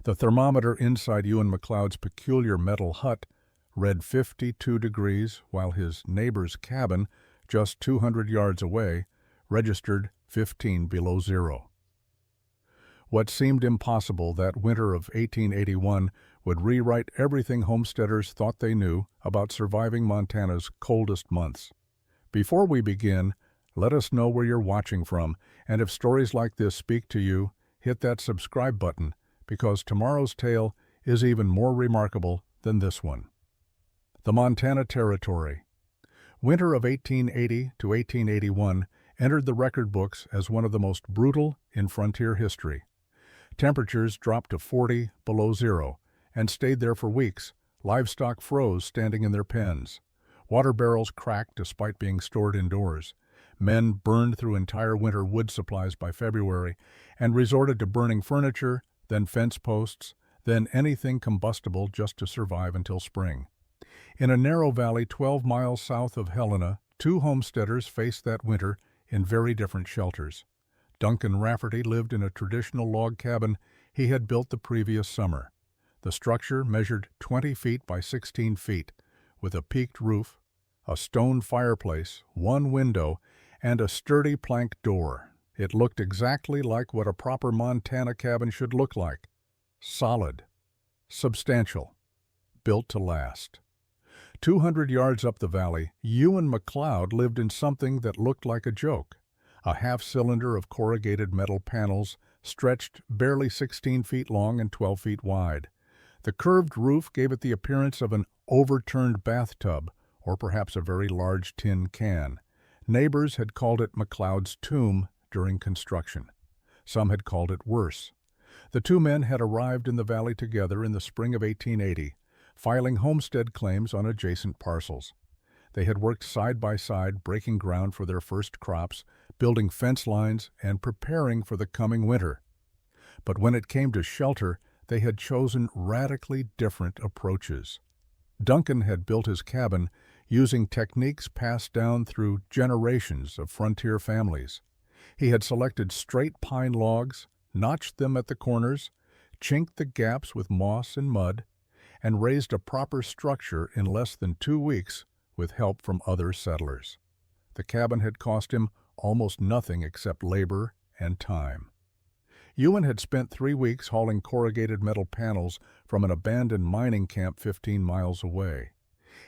The thermometer inside Ewan McLeod's peculiar metal hut read 52 degrees, while his neighbor's cabin, just 200 yards away, registered 15 below zero. What seemed impossible that winter of 1881 would rewrite everything homesteaders thought they knew about surviving Montana's coldest months. Before we begin, let us know where you're watching from, and if stories like this speak to you, hit that subscribe button, because tomorrow's tale is even more remarkable than this one. The Montana Territory. Winter of 1880 to 1881 entered the record books as one of the most brutal in frontier history. Temperatures dropped to 40 below zero and stayed there for weeks. Livestock froze standing in their pens. Water barrels cracked despite being stored indoors. Men burned through entire winter wood supplies by February and resorted to burning furniture, then fence posts, then anything combustible just to survive until spring. In a narrow valley 12 miles south of Helena, two homesteaders faced that winter in very different shelters. Duncan Rafferty lived in a traditional log cabin he had built the previous summer. The structure measured 20 feet by 16 feet, with a peaked roof, a stone fireplace, one window, and a sturdy plank door. It looked exactly like what a proper Montana cabin should look like. Solid, substantial, built to last. 200 yards up the valley, Ewan McLeod lived in something that looked like a joke. A half-cylinder of corrugated metal panels stretched barely 16 feet long and 12 feet wide. The curved roof gave it the appearance of an overturned bathtub, or perhaps a very large tin can. Neighbors had called it McLeod's tomb during construction. Some had called it worse. The two men had arrived in the valley together in the spring of 1880, filing homestead claims on adjacent parcels. They had worked side by side, breaking ground for their first crops, building fence lines, and preparing for the coming winter. But when it came to shelter, they had chosen radically different approaches. Duncan had built his cabin using techniques passed down through generations of frontier families. He had selected straight pine logs, notched them at the corners, chinked the gaps with moss and mud, and raised a proper structure in less than 2 weeks with help from other settlers. The cabin had cost him almost nothing except labor and time. Ewan had spent 3 weeks hauling corrugated metal panels from an abandoned mining camp 15 miles away.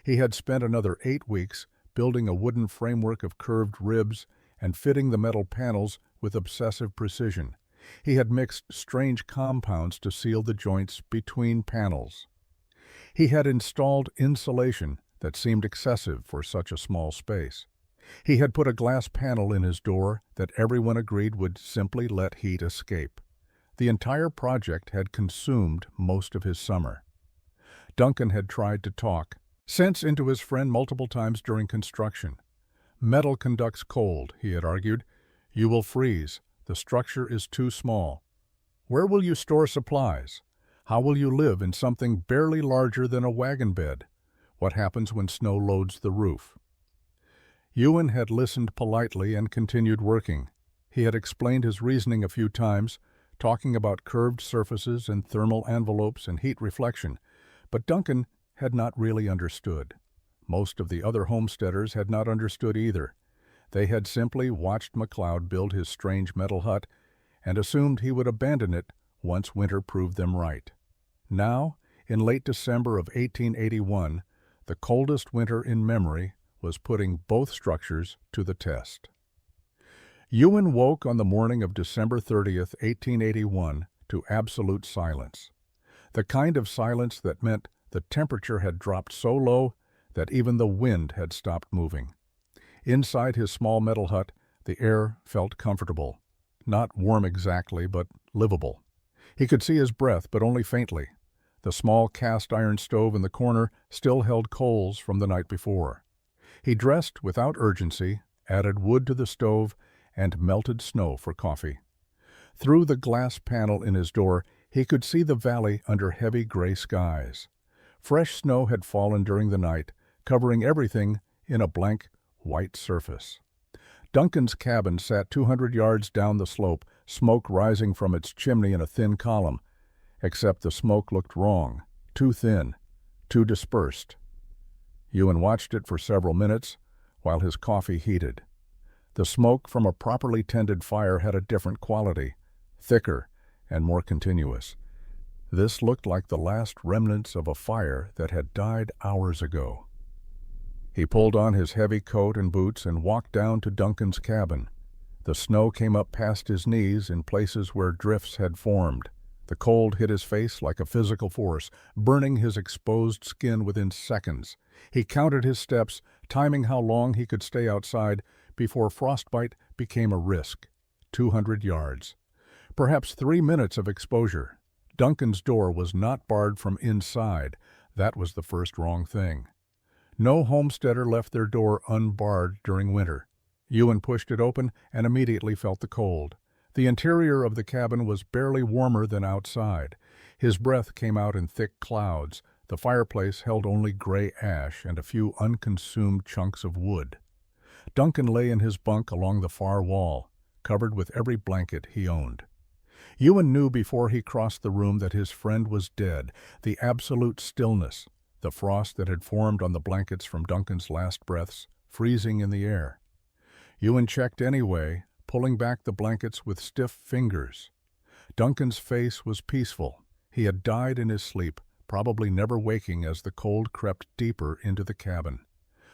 He had spent another 8 weeks building a wooden framework of curved ribs and fitting the metal panels with obsessive precision. He had mixed strange compounds to seal the joints between panels. He had installed insulation that seemed excessive for such a small space. He had put a glass panel in his door that everyone agreed would simply let heat escape. The entire project had consumed most of his summer. Duncan had tried to talk sense into his friend multiple times during construction. Metal conducts cold, he had argued. You will freeze. The structure is too small. Where will you store supplies? How will you live in something barely larger than a wagon bed? What happens when snow loads the roof? Ewan had listened politely and continued working. He had explained his reasoning a few times, talking about curved surfaces and thermal envelopes and heat reflection, but Duncan had not really understood. Most of the other homesteaders had not understood either. They had simply watched McLeod build his strange metal hut and assumed he would abandon it once winter proved them right. Now, in late December of 1881, the coldest winter in memory was putting both structures to the test. Ewan woke on the morning of December 30th, 1881, to absolute silence. The kind of silence that meant the temperature had dropped so low that even the wind had stopped moving. Inside his small metal hut, the air felt comfortable. Not warm exactly, but livable. He could see his breath, but only faintly. The small cast-iron stove in the corner still held coals from the night before. He dressed without urgency, added wood to the stove, and melted snow for coffee. Through the glass panel in his door, he could see the valley under heavy gray skies. Fresh snow had fallen during the night, covering everything in a blank, white surface. Duncan's cabin sat 200 yards down the slope, smoke rising from its chimney in a thin column, except the smoke looked wrong, too thin, too dispersed. Ewan watched it for several minutes while his coffee heated. The smoke from a properly tended fire had a different quality, thicker and more continuous. This looked like the last remnants of a fire that had died hours ago. He pulled on his heavy coat and boots and walked down to Duncan's cabin. The snow came up past his knees in places where drifts had formed. The cold hit his face like a physical force, burning his exposed skin within seconds. He counted his steps, timing how long he could stay outside before frostbite became a risk. 200 yards. Perhaps 3 minutes of exposure. Duncan's door was not barred from inside. That was the first wrong thing. No homesteader left their door unbarred during winter. Ewan pushed it open and immediately felt the cold. The interior of the cabin was barely warmer than outside. His breath came out in thick clouds. The fireplace held only gray ash and a few unconsumed chunks of wood. Duncan lay in his bunk along the far wall, covered with every blanket he owned. Ewan knew before he crossed the room that his friend was dead. The absolute stillness, the frost that had formed on the blankets from Duncan's last breaths, freezing in the air. Ewan checked anyway, pulling back the blankets with stiff fingers. Duncan's face was peaceful. He had died in his sleep, probably never waking as the cold crept deeper into the cabin.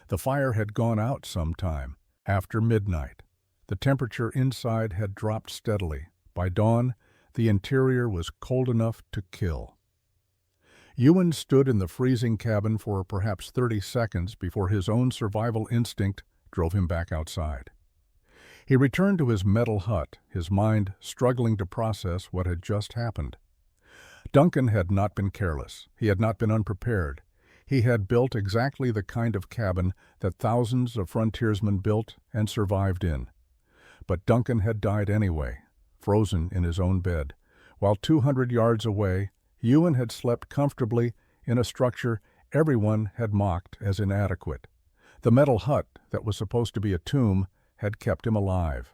The fire had gone out some time, after midnight. The temperature inside had dropped steadily. By dawn, the interior was cold enough to kill. Ewan stood in the freezing cabin for perhaps 30 seconds before his own survival instinct drove him back outside. He returned to his metal hut, his mind struggling to process what had just happened. Duncan had not been careless. He had not been unprepared. He had built exactly the kind of cabin that thousands of frontiersmen built and survived in. But Duncan had died anyway, frozen in his own bed, while 200 yards away, Ewan had slept comfortably in a structure everyone had mocked as inadequate. The metal hut that was supposed to be a tomb had kept him alive.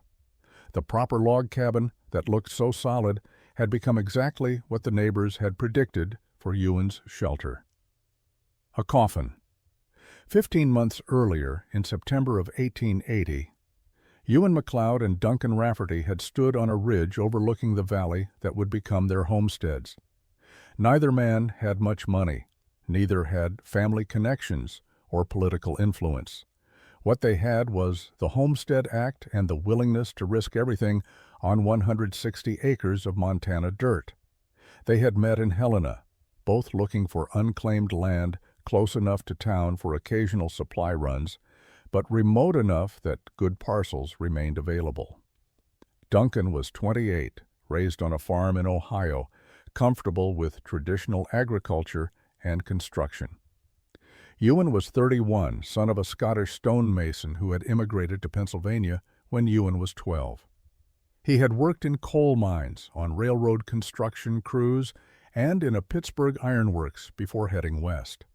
The proper log cabin that looked so solid had become exactly what the neighbors had predicted for Ewan's shelter. A coffin. 15 months earlier, in September of 1880, Ewan MacLeod and Duncan Rafferty had stood on a ridge overlooking the valley that would become their homesteads. Neither man had much money. Neither had family connections or political influence. What they had was the Homestead Act and the willingness to risk everything on 160 acres of Montana dirt. They had met in Helena, both looking for unclaimed land close enough to town for occasional supply runs, but remote enough that good parcels remained available. Duncan was 28, raised on a farm in Ohio, comfortable with traditional agriculture and construction. Ewan was 31, son of a Scottish stonemason who had immigrated to Pennsylvania when Ewan was 12. He had worked in coal mines, on railroad construction crews, and in a Pittsburgh ironworks before heading west.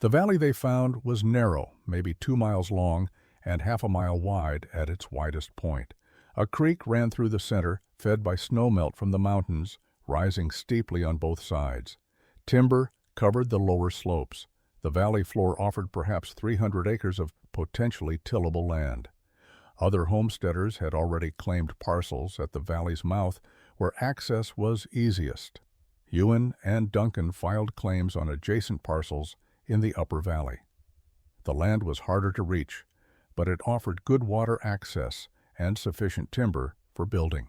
The valley they found was narrow, maybe 2 miles long and half a mile wide at its widest point. A creek ran through the center, fed by snowmelt from the mountains, rising steeply on both sides. Timber covered the lower slopes. The valley floor offered perhaps 300 acres of potentially tillable land. Other homesteaders had already claimed parcels at the valley's mouth where access was easiest. Ewan and Duncan filed claims on adjacent parcels in the upper valley. The land was harder to reach, but it offered good water access and sufficient timber for building.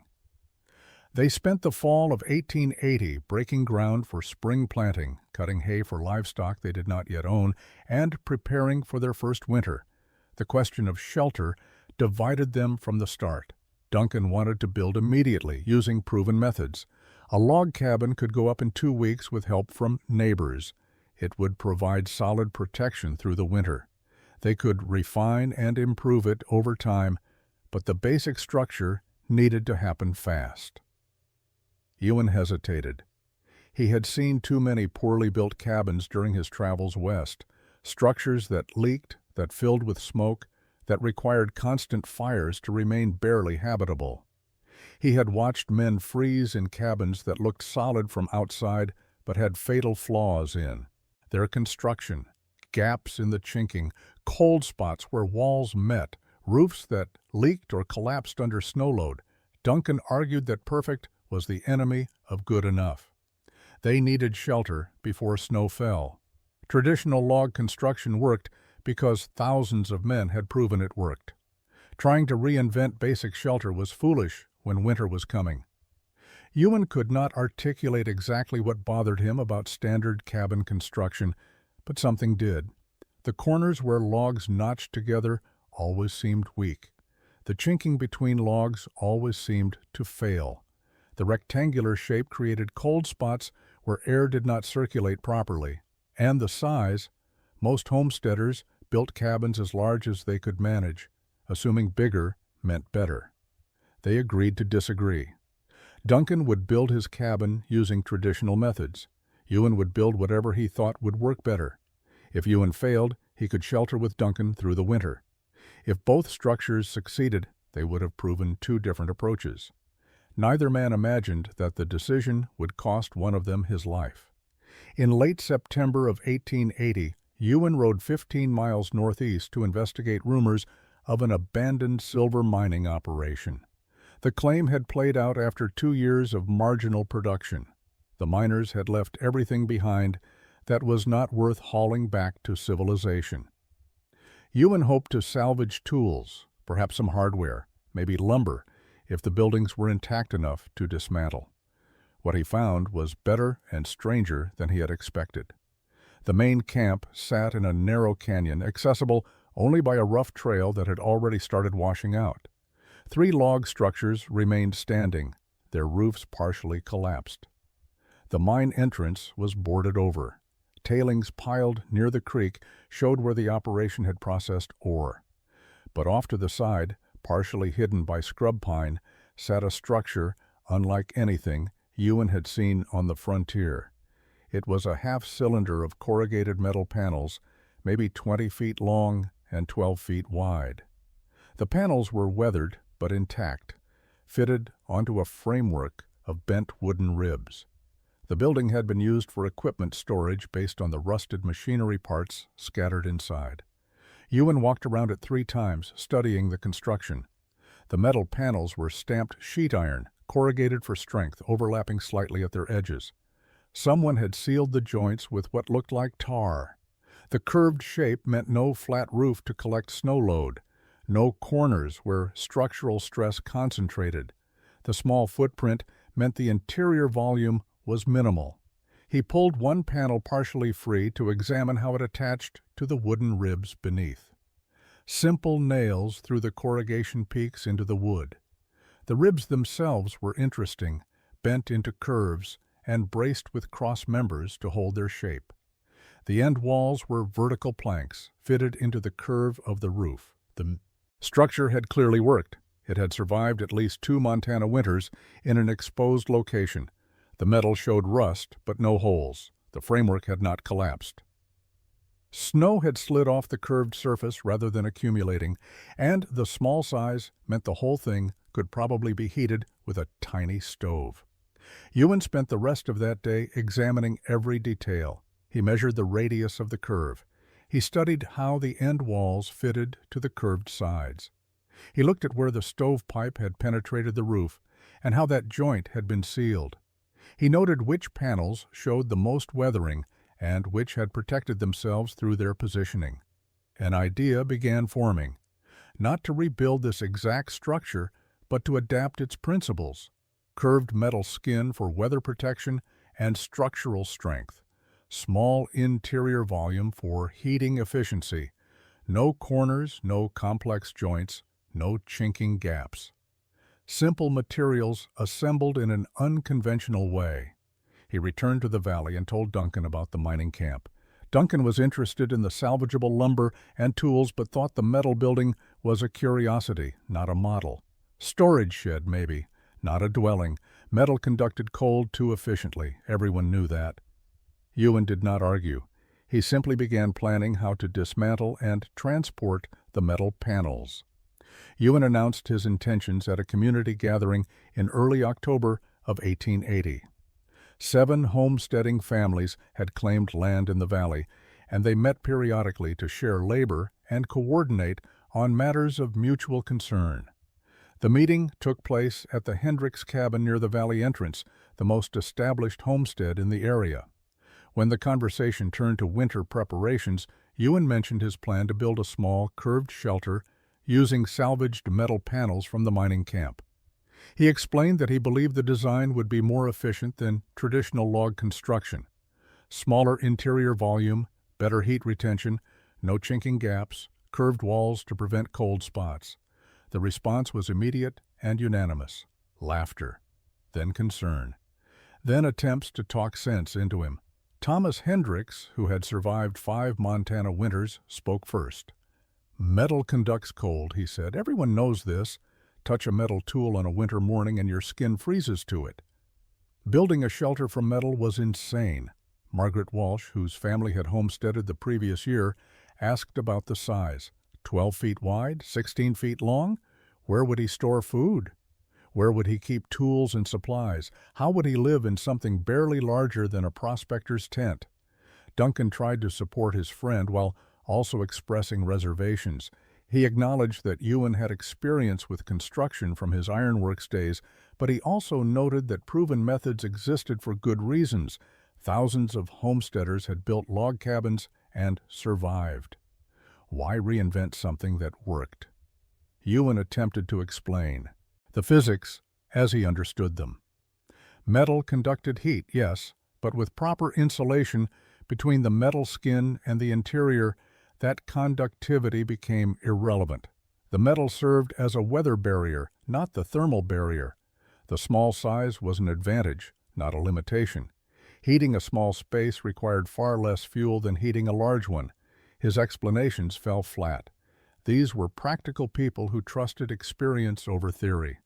They spent the fall of 1880 breaking ground for spring planting, cutting hay for livestock they did not yet own, and preparing for their first winter. The question of shelter divided them from the start. Duncan wanted to build immediately, using proven methods. A log cabin could go up in 2 weeks with help from neighbors. It would provide solid protection through the winter. They could refine and improve it over time, but the basic structure needed to happen fast. Ewan hesitated. He had seen too many poorly built cabins during his travels west, structures that leaked, that filled with smoke, that required constant fires to remain barely habitable. He had watched men freeze in cabins that looked solid from outside but had fatal flaws in their construction, gaps in the chinking, cold spots where walls met, roofs that leaked or collapsed under snow load. Duncan argued that perfect was the enemy of good enough. They needed shelter before snow fell. Traditional log construction worked because thousands of men had proven it worked. Trying to reinvent basic shelter was foolish when winter was coming. Ewan could not articulate exactly what bothered him about standard cabin construction, but something did. The corners where logs notched together always seemed weak. The chinking between logs always seemed to fail. The rectangular shape created cold spots where air did not circulate properly. And the size, most homesteaders built cabins as large as they could manage, assuming bigger meant better. They agreed to disagree. Duncan would build his cabin using traditional methods. Ewan would build whatever he thought would work better. If Ewan failed, he could shelter with Duncan through the winter. If both structures succeeded, they would have proven two different approaches. Neither man imagined that the decision would cost one of them his life. In late September of 1880, Ewan rode 15 miles northeast to investigate rumors of an abandoned silver mining operation. The claim had played out after 2 years of marginal production. The miners had left everything behind that was not worth hauling back to civilization. Ewan hoped to salvage tools, perhaps some hardware, maybe lumber, if the buildings were intact enough to dismantle. What he found was better and stranger than he had expected. The main camp sat in a narrow canyon, accessible only by a rough trail that had already started washing out. 3 log structures remained standing, their roofs partially collapsed. The mine entrance was boarded over. Tailings piled near the creek showed where the operation had processed ore. But off to the side, partially hidden by scrub pine, sat a structure unlike anything Ewan had seen on the frontier. It was a half-cylinder of corrugated metal panels, maybe 20 feet long and 12 feet wide. The panels were weathered but intact, fitted onto a framework of bent wooden ribs. The building had been used for equipment storage based on the rusted machinery parts scattered inside. Ewan walked around it 3 times, studying the construction. The metal panels were stamped sheet iron, corrugated for strength, overlapping slightly at their edges. Someone had sealed the joints with what looked like tar. The curved shape meant no flat roof to collect snow load, no corners where structural stress concentrated. The small footprint meant the interior volume was minimal. He pulled one panel partially free to examine how it attached to the wooden ribs beneath. Simple nails through the corrugation peaks into the wood. The ribs themselves were interesting, bent into curves and braced with cross members to hold their shape. The end walls were vertical planks fitted into the curve of the roof. The structure had clearly worked. It had survived at least 2 Montana winters in an exposed location. The metal showed rust, but no holes. The framework had not collapsed. Snow had slid off the curved surface rather than accumulating, and the small size meant the whole thing could probably be heated with a tiny stove. Ewan spent the rest of that day examining every detail. He measured the radius of the curve. He studied how the end walls fitted to the curved sides. He looked at where the stovepipe had penetrated the roof and how that joint had been sealed. He noted which panels showed the most weathering and which had protected themselves through their positioning. An idea began forming, not to rebuild this exact structure, but to adapt its principles: curved metal skin for weather protection and structural strength, small interior volume for heating efficiency, no corners, no complex joints, no chinking gaps. Simple materials assembled in an unconventional way. He returned to the valley and told Duncan about the mining camp. Duncan was interested in the salvageable lumber and tools, but thought the metal building was a curiosity, not a model. Storage shed, maybe, not a dwelling. Metal conducted cold too efficiently. Everyone knew that. Ewan did not argue. He simply began planning how to dismantle and transport the metal panels. Ewan announced his intentions at a community gathering in early October of 1880. 7 homesteading families had claimed land in the valley, and they met periodically to share labor and coordinate on matters of mutual concern. The meeting took place at the Hendricks cabin near the valley entrance, the most established homestead in the area. When the conversation turned to winter preparations, Ewan mentioned his plan to build a small, curved shelter using salvaged metal panels from the mining camp. He explained that he believed the design would be more efficient than traditional log construction. Smaller interior volume, better heat retention, no chinking gaps, curved walls to prevent cold spots. The response was immediate and unanimous. Laughter, then concern, then attempts to talk sense into him. Thomas Hendricks, who had survived 5 Montana winters, spoke first. "Metal conducts cold," he said. "Everyone knows this. Touch a metal tool on a winter morning and your skin freezes to it." Building a shelter from metal was insane. Margaret Walsh, whose family had homesteaded the previous year, asked about the size. 12 feet wide, 16 feet long? Where would he store food? Where would he keep tools and supplies? How would he live in something barely larger than a prospector's tent? Duncan tried to support his friend while also expressing reservations. He acknowledged that Ewan had experience with construction from his ironworks days, but he also noted that proven methods existed for good reasons. Thousands of homesteaders had built log cabins and survived. Why reinvent something that worked? Ewan attempted to explain the physics as he understood them. Metal conducted heat, yes, but with proper insulation between the metal skin and the interior, that conductivity became irrelevant. The metal served as a weather barrier, not the thermal barrier. The small size was an advantage, not a limitation. Heating a small space required far less fuel than heating a large one. His explanations fell flat. These were practical people who trusted experience over theory.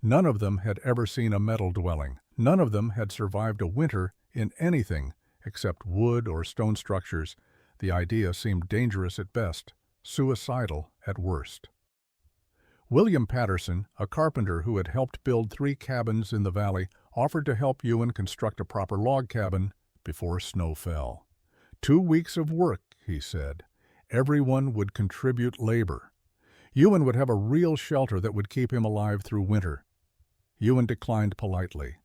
None of them had ever seen a metal dwelling. None of them had survived a winter in anything except wood or stone structures. The idea seemed dangerous at best, suicidal at worst. William Patterson, a carpenter who had helped build 3 cabins in the valley, offered to help Ewan construct a proper log cabin before snow fell. 2 weeks of work, he said. Everyone would contribute labor. Ewan would have a real shelter that would keep him alive through winter. Ewan declined politely.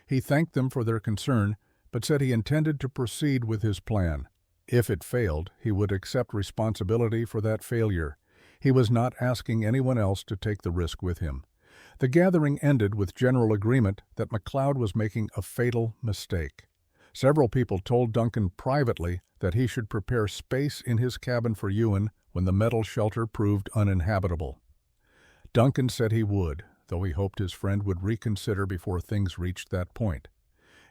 He thanked them for their concern, but said he intended to proceed with his plan. If it failed, he would accept responsibility for that failure. He was not asking anyone else to take the risk with him. The gathering ended with general agreement that McLeod was making a fatal mistake. Several people told Duncan privately that he should prepare space in his cabin for Ewan when the metal shelter proved uninhabitable. Duncan said he would, though he hoped his friend would reconsider before things reached that point.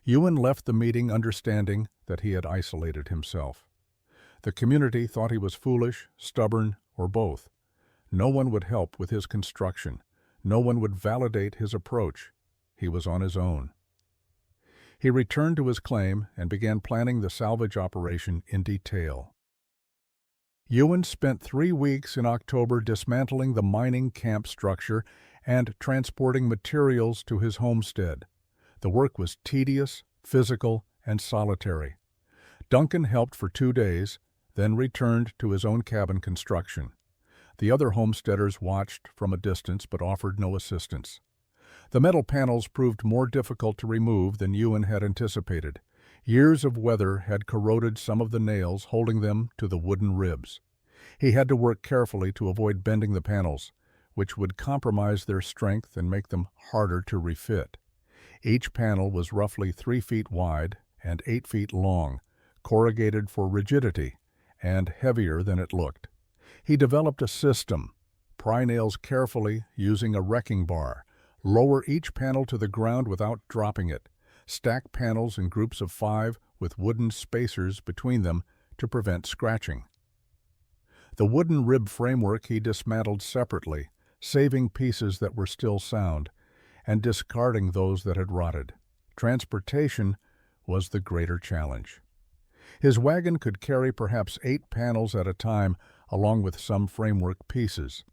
Ewan left the meeting understanding that he had isolated himself. The community thought he was foolish, stubborn, or both. No one would help with his construction. No one would validate his approach. He was on his own. He returned to his claim and began planning the salvage operation in detail. Ewan spent 3 weeks in October dismantling the mining camp structure and transporting materials to his homestead. The work was tedious, physical, and solitary. Duncan helped for 2 days, then returned to his own cabin construction. The other homesteaders watched from a distance but offered no assistance. The metal panels proved more difficult to remove than Ewan had anticipated. Years of weather had corroded some of the nails holding them to the wooden ribs. He had to work carefully to avoid bending the panels, which would compromise their strength and make them harder to refit. Each panel was roughly 3 feet wide and 8 feet long, corrugated for rigidity, and heavier than it looked. He developed a system. Pry nails carefully using a wrecking bar. Lower each panel to the ground without dropping it. Stack panels in groups of 5 with wooden spacers between them to prevent scratching. The wooden rib framework he dismantled separately, saving pieces that were still sound, and discarding those that had rotted. Transportation was the greater challenge. His wagon could carry perhaps 8 panels at a time, along with some framework pieces.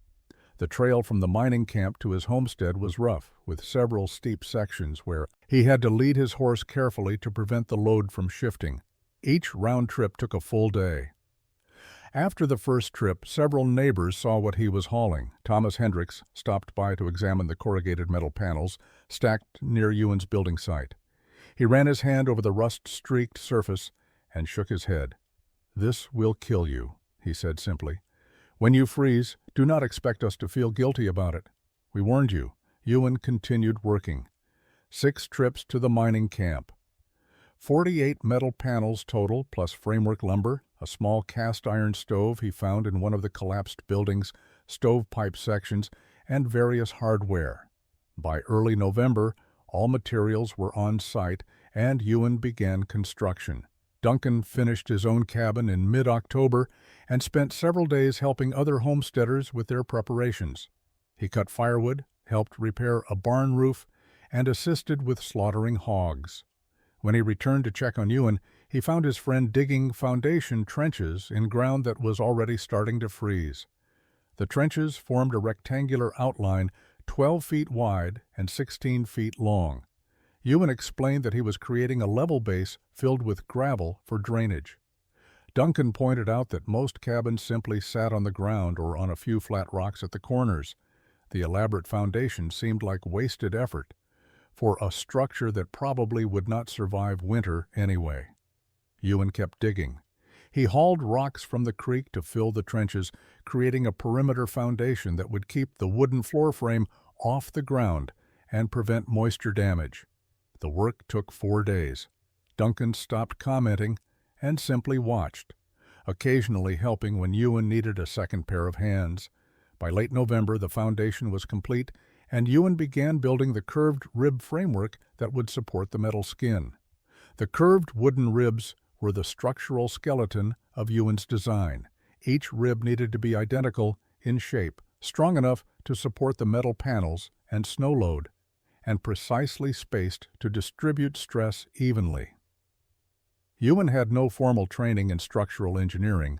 The trail from the mining camp to his homestead was rough, with several steep sections where he had to lead his horse carefully to prevent the load from shifting. Each round trip took a full day. After the first trip, several neighbors saw what he was hauling. Thomas Hendricks stopped by to examine the corrugated metal panels stacked near Ewan's building site. He ran his hand over the rust-streaked surface and shook his head. "This will kill you," he said simply. "When you freeze, do not expect us to feel guilty about it. We warned you." Ewan continued working. 6 trips to the mining camp. 48 metal panels total, plus framework lumber, a small cast-iron stove he found in one of the collapsed building's stovepipe sections, and various hardware. By early November, all materials were on site, and Ewan began construction. Duncan finished his own cabin in mid-October and spent several days helping other homesteaders with their preparations. He cut firewood, helped repair a barn roof, and assisted with slaughtering hogs. When he returned to check on Ewan, he found his friend digging foundation trenches in ground that was already starting to freeze. The trenches formed a rectangular outline 12 feet wide and 16 feet long. Ewan explained that he was creating a level base filled with gravel for drainage. Duncan pointed out that most cabins simply sat on the ground or on a few flat rocks at the corners. The elaborate foundation seemed like wasted effort for a structure that probably would not survive winter anyway. Ewan kept digging. He hauled rocks from the creek to fill the trenches, creating a perimeter foundation that would keep the wooden floor frame off the ground and prevent moisture damage. The work took 4 days. Duncan stopped commenting and simply watched, occasionally helping when Ewan needed a second pair of hands. By late November, the foundation was complete, and Ewan began building the curved rib framework that would support the metal skin. The curved wooden ribs were the structural skeleton of Ewan's design. Each rib needed to be identical in shape, strong enough to support the metal panels and snow load, and precisely spaced to distribute stress evenly. Ewan had no formal training in structural engineering,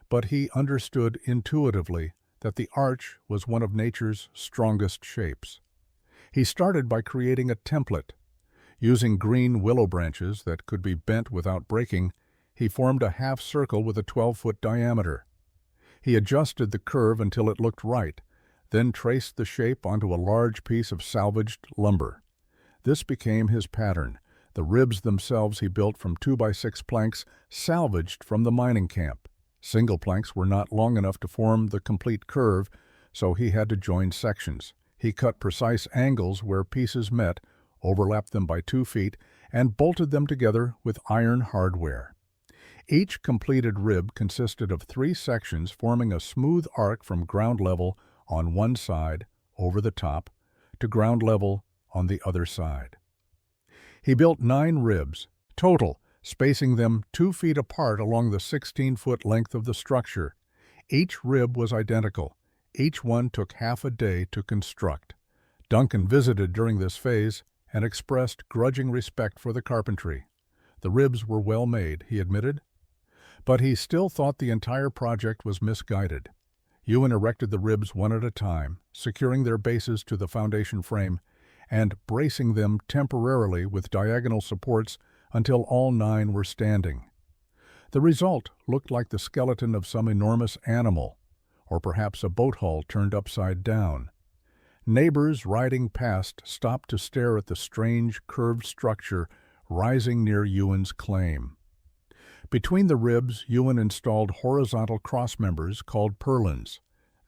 but he understood intuitively that the arch was one of nature's strongest shapes. He started by creating a template. Using green willow branches that could be bent without breaking, he formed a half circle with a 12-foot diameter. He adjusted the curve until it looked right, then traced the shape onto a large piece of salvaged lumber. This became his pattern. The ribs themselves he built from 2x6 planks salvaged from the mining camp. Single planks were not long enough to form the complete curve, so he had to join sections. He cut precise angles where pieces met, overlapped them by 2 feet, and bolted them together with iron hardware. Each completed rib consisted of 3 sections forming a smooth arc from ground level on one side, over the top, to ground level on the other side. He built 9 ribs, total, spacing them 2 feet apart along the 16-foot length of the structure. Each rib was identical. Each one took half a day to construct. Duncan visited during this phase and expressed grudging respect for the carpentry. The ribs were well made, he admitted, but he still thought the entire project was misguided. Ewan erected the ribs one at a time, securing their bases to the foundation frame and bracing them temporarily with diagonal supports until all 9 were standing. The result looked like the skeleton of some enormous animal, or perhaps a boat hull turned upside down. Neighbors riding past stopped to stare at the strange, curved structure rising near Ewan's claim. Between the ribs, Ewan installed horizontal crossmembers called purlins.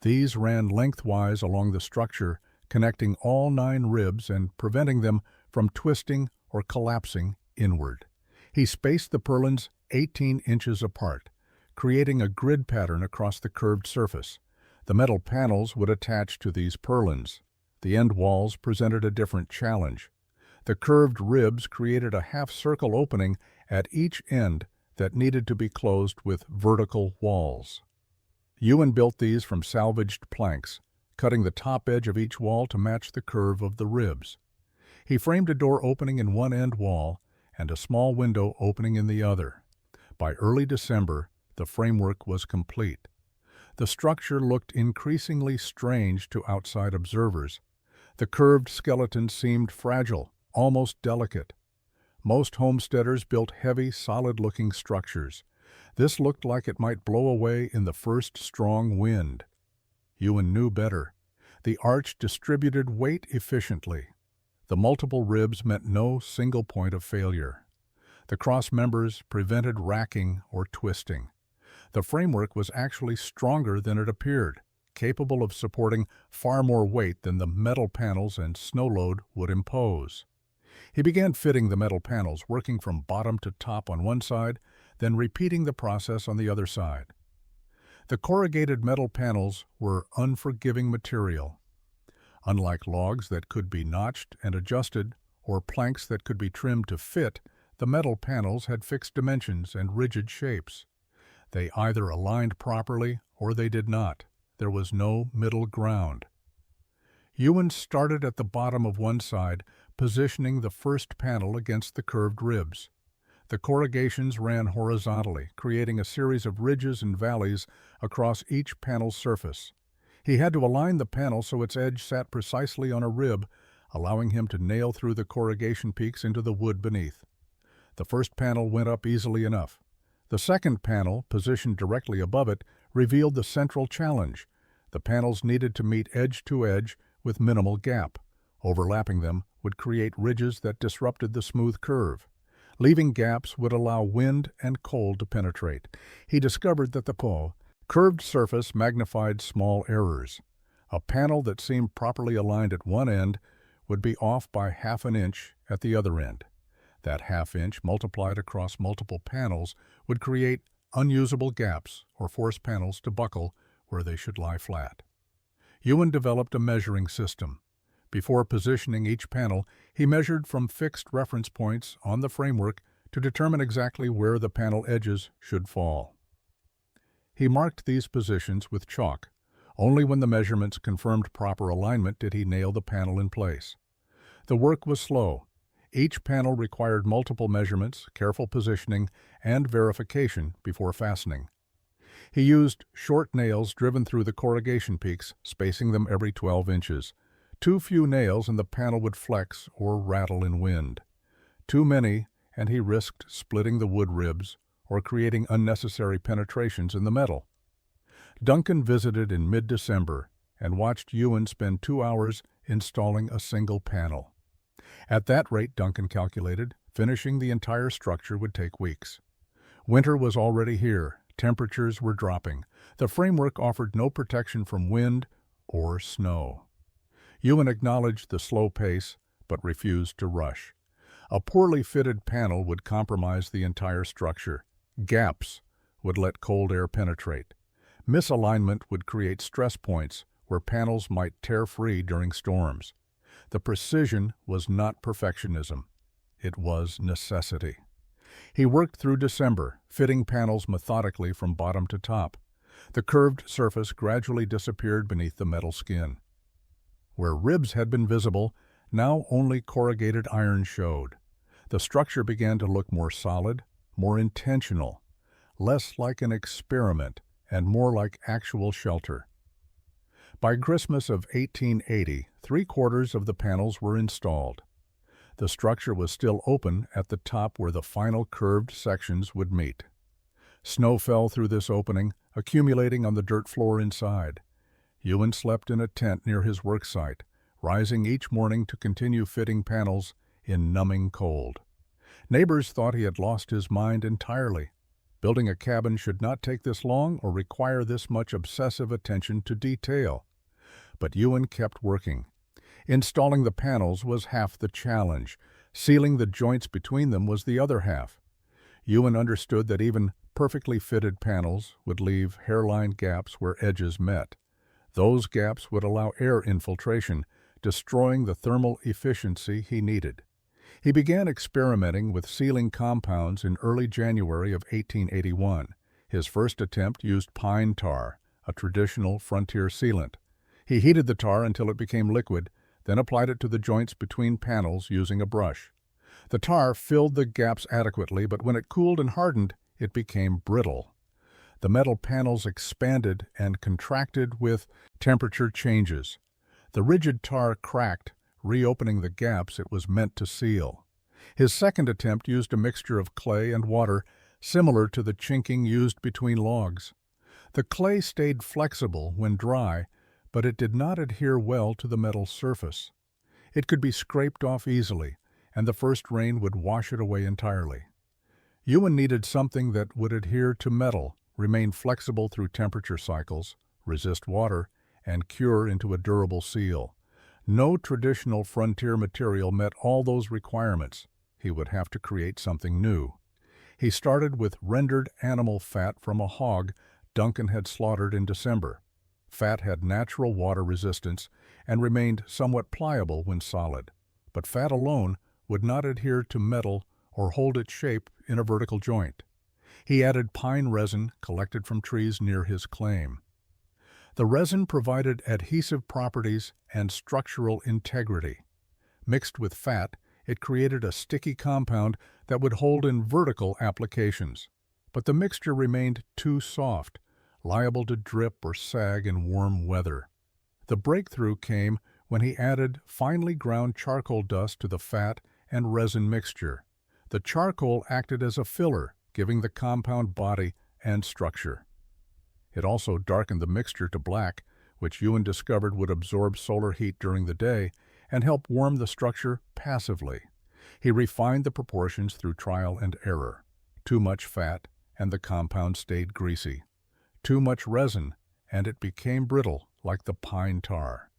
These ran lengthwise along the structure, connecting all 9 ribs and preventing them from twisting or collapsing inward. He spaced the purlins 18 inches apart, creating a grid pattern across the curved surface. The metal panels would attach to these purlins. The end walls presented a different challenge. The curved ribs created a half-circle opening at each end that needed to be closed with vertical walls. Ewan built these from salvaged planks, cutting the top edge of each wall to match the curve of the ribs. He framed a door opening in one end wall and a small window opening in the other. By early December, the framework was complete. The structure looked increasingly strange to outside observers. The curved skeleton seemed fragile, almost delicate. Most homesteaders built heavy, solid-looking structures. This looked like it might blow away in the first strong wind. Ewan knew better. The arch distributed weight efficiently. The multiple ribs meant no single point of failure. The cross members prevented racking or twisting. The framework was actually stronger than it appeared, capable of supporting far more weight than the metal panels and snow load would impose. He began fitting the metal panels, working from bottom to top on one side, then repeating the process on the other side. The corrugated metal panels were unforgiving material. Unlike logs that could be notched and adjusted, or planks that could be trimmed to fit, the metal panels had fixed dimensions and rigid shapes. They either aligned properly or they did not. There was no middle ground. Ewan started at the bottom of one side, positioning the first panel against the curved ribs. The corrugations ran horizontally, creating a series of ridges and valleys across each panel's surface. He had to align the panel so its edge sat precisely on a rib, allowing him to nail through the corrugation peaks into the wood beneath. The first panel went up easily enough. The second panel, positioned directly above it, revealed the central challenge. The panels needed to meet edge to edge with minimal gap. Overlapping them would create ridges that disrupted the smooth curve. Leaving gaps would allow wind and cold to penetrate. He discovered that the curved surface magnified small errors. A panel that seemed properly aligned at one end would be off by half an inch at the other end. That half inch multiplied across multiple panels would create unusable gaps or force panels to buckle where they should lie flat. Ewan developed a measuring system. Before positioning each panel, he measured from fixed reference points on the framework to determine exactly where the panel edges should fall. He marked these positions with chalk. Only when the measurements confirmed proper alignment did he nail the panel in place. The work was slow. Each panel required multiple measurements, careful positioning, and verification before fastening. He used short nails driven through the corrugation peaks, spacing them every 12 inches. Too few nails and the panel would flex or rattle in wind. Too many, and he risked splitting the wood ribs or creating unnecessary penetrations in the metal. Duncan visited in mid-December and watched Ewan spend 2 hours installing a single panel. At that rate, Duncan calculated, finishing the entire structure would take weeks. Winter was already here. Temperatures were dropping. The framework offered no protection from wind or snow. Ewan acknowledged the slow pace, but refused to rush. A poorly fitted panel would compromise the entire structure. Gaps would let cold air penetrate. Misalignment would create stress points where panels might tear free during storms. The precision was not perfectionism. It was necessity. He worked through December, fitting panels methodically from bottom to top. The curved surface gradually disappeared beneath the metal skin. Where ribs had been visible, now only corrugated iron showed. The structure began to look more solid, more intentional, less like an experiment and more like actual shelter. By Christmas of 1880, 3/4 of the panels were installed. The structure was still open at the top where the final curved sections would meet. Snow fell through this opening, accumulating on the dirt floor inside. Ewan slept in a tent near his work site, rising each morning to continue fitting panels in numbing cold. Neighbors thought he had lost his mind entirely. Building a cabin should not take this long or require this much obsessive attention to detail. But Ewan kept working. Installing the panels was half the challenge. Sealing the joints between them was the other half. Ewan understood that even perfectly fitted panels would leave hairline gaps where edges met. Those gaps would allow air infiltration, destroying the thermal efficiency he needed. He began experimenting with sealing compounds in early January of 1881. His first attempt used pine tar, a traditional frontier sealant. He heated the tar until it became liquid, then applied it to the joints between panels using a brush. The tar filled the gaps adequately, but when it cooled and hardened, it became brittle. The metal panels expanded and contracted with temperature changes. The rigid tar cracked, reopening the gaps it was meant to seal. His second attempt used a mixture of clay and water, similar to the chinking used between logs. The clay stayed flexible when dry, but it did not adhere well to the metal surface. It could be scraped off easily, and the first rain would wash it away entirely. Ewan needed something that would adhere to metal, remain flexible through temperature cycles, resist water, and cure into a durable seal. No traditional frontier material met all those requirements. He would have to create something new. He started with rendered animal fat from a hog Duncan had slaughtered in December. Fat had natural water resistance and remained somewhat pliable when solid, but fat alone would not adhere to metal or hold its shape in a vertical joint. He added pine resin collected from trees near his claim. The resin provided adhesive properties and structural integrity. Mixed with fat, it created a sticky compound that would hold in vertical applications. But the mixture remained too soft, liable to drip or sag in warm weather. The breakthrough came when he added finely ground charcoal dust to the fat and resin mixture. The charcoal acted as a filler, giving the compound body and structure. It also darkened the mixture to black, which Ewan discovered would absorb solar heat during the day and help warm the structure passively. He refined the proportions through trial and error. Too much fat, and the compound stayed greasy. Too much resin, and it became brittle, like the pine tar.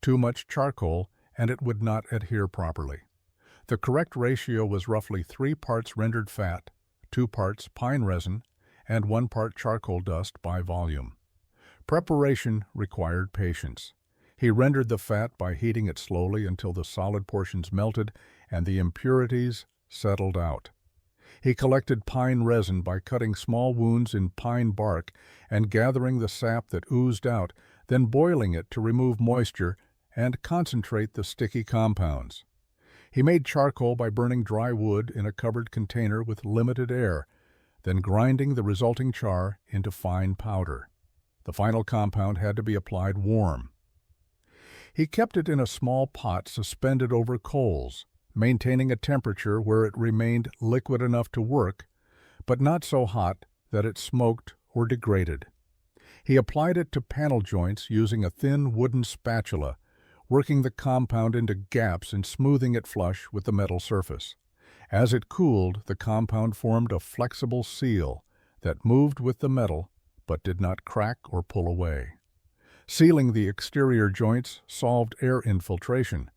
Too much charcoal, and it would not adhere properly. The correct ratio was roughly 3 parts rendered fat, 2 parts pine resin, and 1 part charcoal dust by volume. Preparation required patience. He rendered the fat by heating it slowly until the solid portions melted and the impurities settled out. He collected pine resin by cutting small wounds in pine bark and gathering the sap that oozed out, then boiling it to remove moisture and concentrate the sticky compounds. He made charcoal by burning dry wood in a covered container with limited air, then grinding the resulting char into fine powder. The final compound had to be applied warm. He kept it in a small pot suspended over coals, maintaining a temperature where it remained liquid enough to work, but not so hot that it smoked or degraded. He applied it to panel joints using a thin wooden spatula, working the compound into gaps and smoothing it flush with the metal surface. As it cooled, the compound formed a flexible seal that moved with the metal but did not crack or pull away. Sealing the exterior joints solved air infiltration,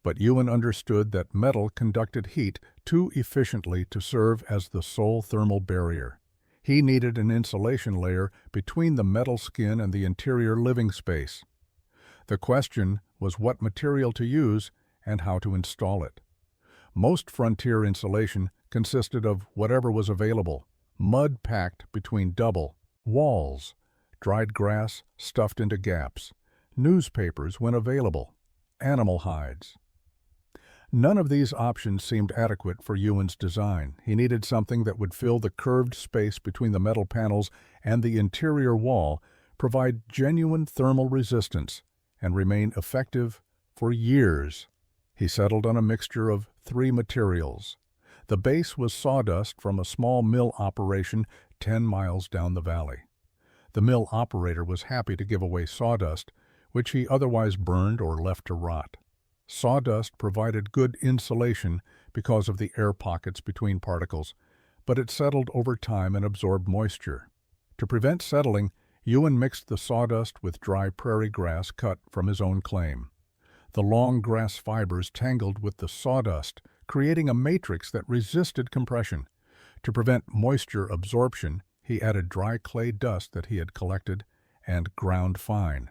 but Ewan understood that metal conducted heat too efficiently to serve as the sole thermal barrier. He needed an insulation layer between the metal skin and the interior living space. The question was what material to use and how to install it. Most frontier insulation consisted of whatever was available, mud packed between double walls, dried grass stuffed into gaps, newspapers when available, animal hides. None of these options seemed adequate for Ewan's design. He needed something that would fill the curved space between the metal panels and the interior wall, provide genuine thermal resistance, and remain effective for years. He settled on a mixture of 3 materials. The base was sawdust from a small mill operation 10 miles down the valley. The mill operator was happy to give away sawdust, which he otherwise burned or left to rot. Sawdust provided good insulation because of the air pockets between particles, but it settled over time and absorbed moisture. To prevent settling, Ewan mixed the sawdust with dry prairie grass cut from his own claim. The long grass fibers tangled with the sawdust, creating a matrix that resisted compression. To prevent moisture absorption, he added dry clay dust that he had collected and ground fine.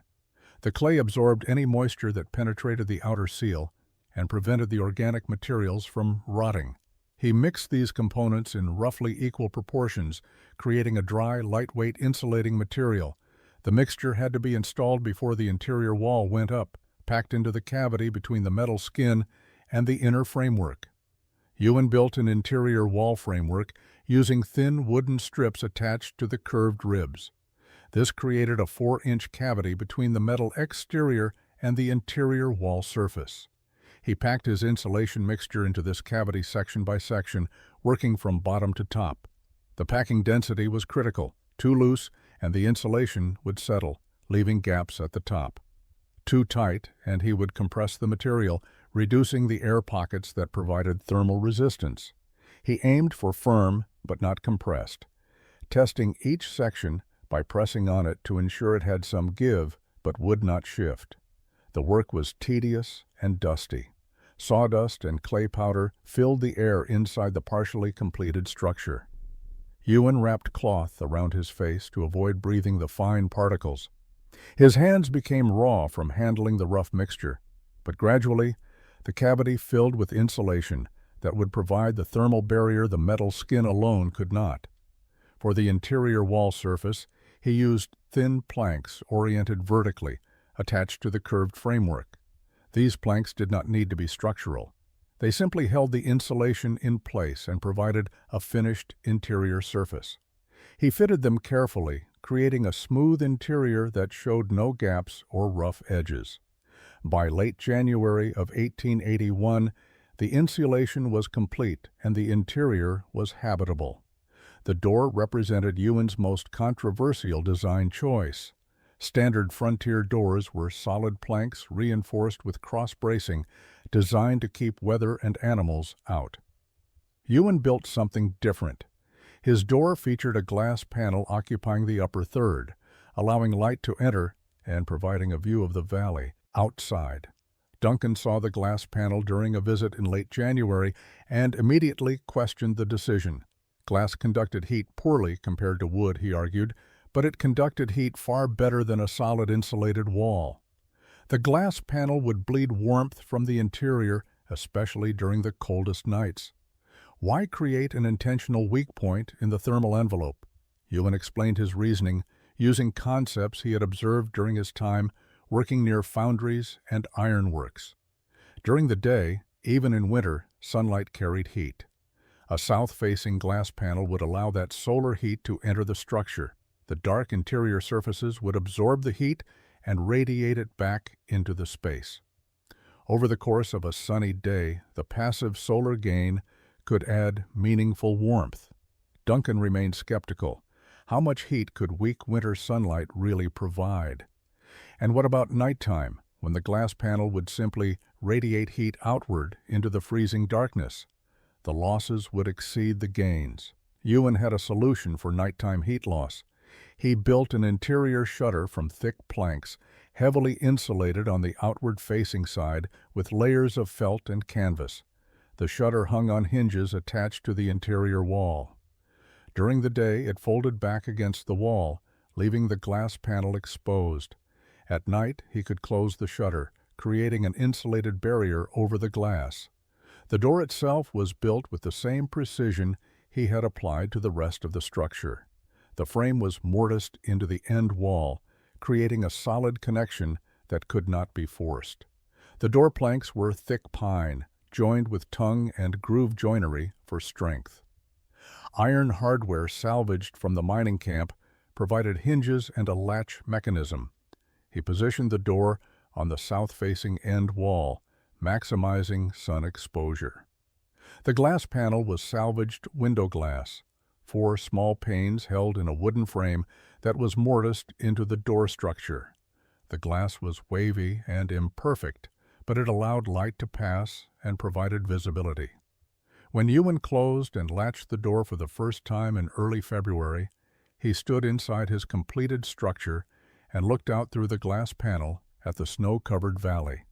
The clay absorbed any moisture that penetrated the outer seal and prevented the organic materials from rotting. He mixed these components in roughly equal proportions, creating a dry, lightweight insulating material. The mixture had to be installed before the interior wall went up, packed into the cavity between the metal skin and the inner framework. Ewan built an interior wall framework using thin wooden strips attached to the curved ribs. This created a 4-inch cavity between the metal exterior and the interior wall surface. He packed his insulation mixture into this cavity section by section, working from bottom to top. The packing density was critical. Too loose, and the insulation would settle, leaving gaps at the top. Too tight, and he would compress the material, reducing the air pockets that provided thermal resistance. He aimed for firm, but not compressed, testing each section by pressing on it to ensure it had some give, but would not shift. The work was tedious and dusty. Sawdust and clay powder filled the air inside the partially completed structure. Ewan wrapped cloth around his face to avoid breathing the fine particles. His hands became raw from handling the rough mixture, but gradually, the cavity filled with insulation that would provide the thermal barrier the metal skin alone could not. For the interior wall surface, he used thin planks oriented vertically, attached to the curved framework. These planks did not need to be structural. They simply held the insulation in place and provided a finished interior surface. He fitted them carefully, creating a smooth interior that showed no gaps or rough edges. By late January of 1881, the insulation was complete and the interior was habitable. The door represented Ewan's most controversial design choice. Standard Frontier doors were solid planks reinforced with cross-bracing, designed to keep weather and animals out. Ewan built something different. His door featured a glass panel occupying the upper third, allowing light to enter and providing a view of the valley outside. Duncan saw the glass panel during a visit in late January and immediately questioned the decision. Glass conducted heat poorly compared to wood, he argued, but it conducted heat far better than a solid insulated wall. The glass panel would bleed warmth from the interior, especially during the coldest nights. Why create an intentional weak point in the thermal envelope? Ewan explained his reasoning, using concepts he had observed during his time working near foundries and ironworks. During the day, even in winter, sunlight carried heat. A south-facing glass panel would allow that solar heat to enter the structure. The dark interior surfaces would absorb the heat and radiate it back into the space. Over the course of a sunny day, the passive solar gain could add meaningful warmth. Duncan remained skeptical. How much heat could weak winter sunlight really provide? And what about nighttime, when the glass panel would simply radiate heat outward into the freezing darkness? The losses would exceed the gains. Ewan had a solution for nighttime heat loss. He built an interior shutter from thick planks, heavily insulated on the outward-facing side with layers of felt and canvas. The shutter hung on hinges attached to the interior wall. During the day, it folded back against the wall, leaving the glass panel exposed. At night, he could close the shutter, creating an insulated barrier over the glass. The door itself was built with the same precision he had applied to the rest of the structure. The frame was mortised into the end wall, creating a solid connection that could not be forced. The door planks were thick pine, joined with tongue and groove joinery for strength. Iron hardware salvaged from the mining camp provided hinges and a latch mechanism. He positioned the door on the south-facing end wall, maximizing sun exposure. The glass panel was salvaged window glass, 4 small panes held in a wooden frame that was mortised into the door structure. The glass was wavy and imperfect, but it allowed light to pass and provided visibility. When Ewan closed and latched the door for the first time in early February, he stood inside his completed structure and looked out through the glass panel at the snow-covered valley.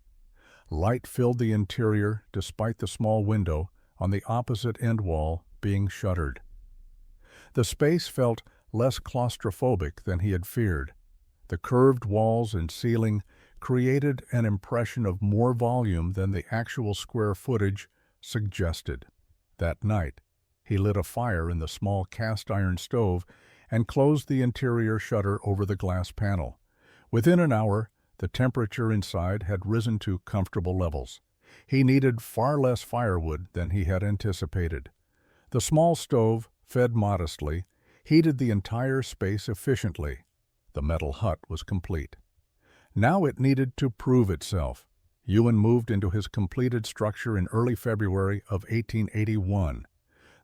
Light filled the interior despite the small window on the opposite end wall being shuttered. The space felt less claustrophobic than he had feared. The curved walls and ceiling created an impression of more volume than the actual square footage suggested. That night, he lit a fire in the small cast-iron stove and closed the interior shutter over the glass panel. Within an hour, the temperature inside had risen to comfortable levels. He needed far less firewood than he had anticipated. The small stove, fed modestly, heated the entire space efficiently. The metal hut was complete. Now it needed to prove itself. Ewan moved into his completed structure in early February of 1881.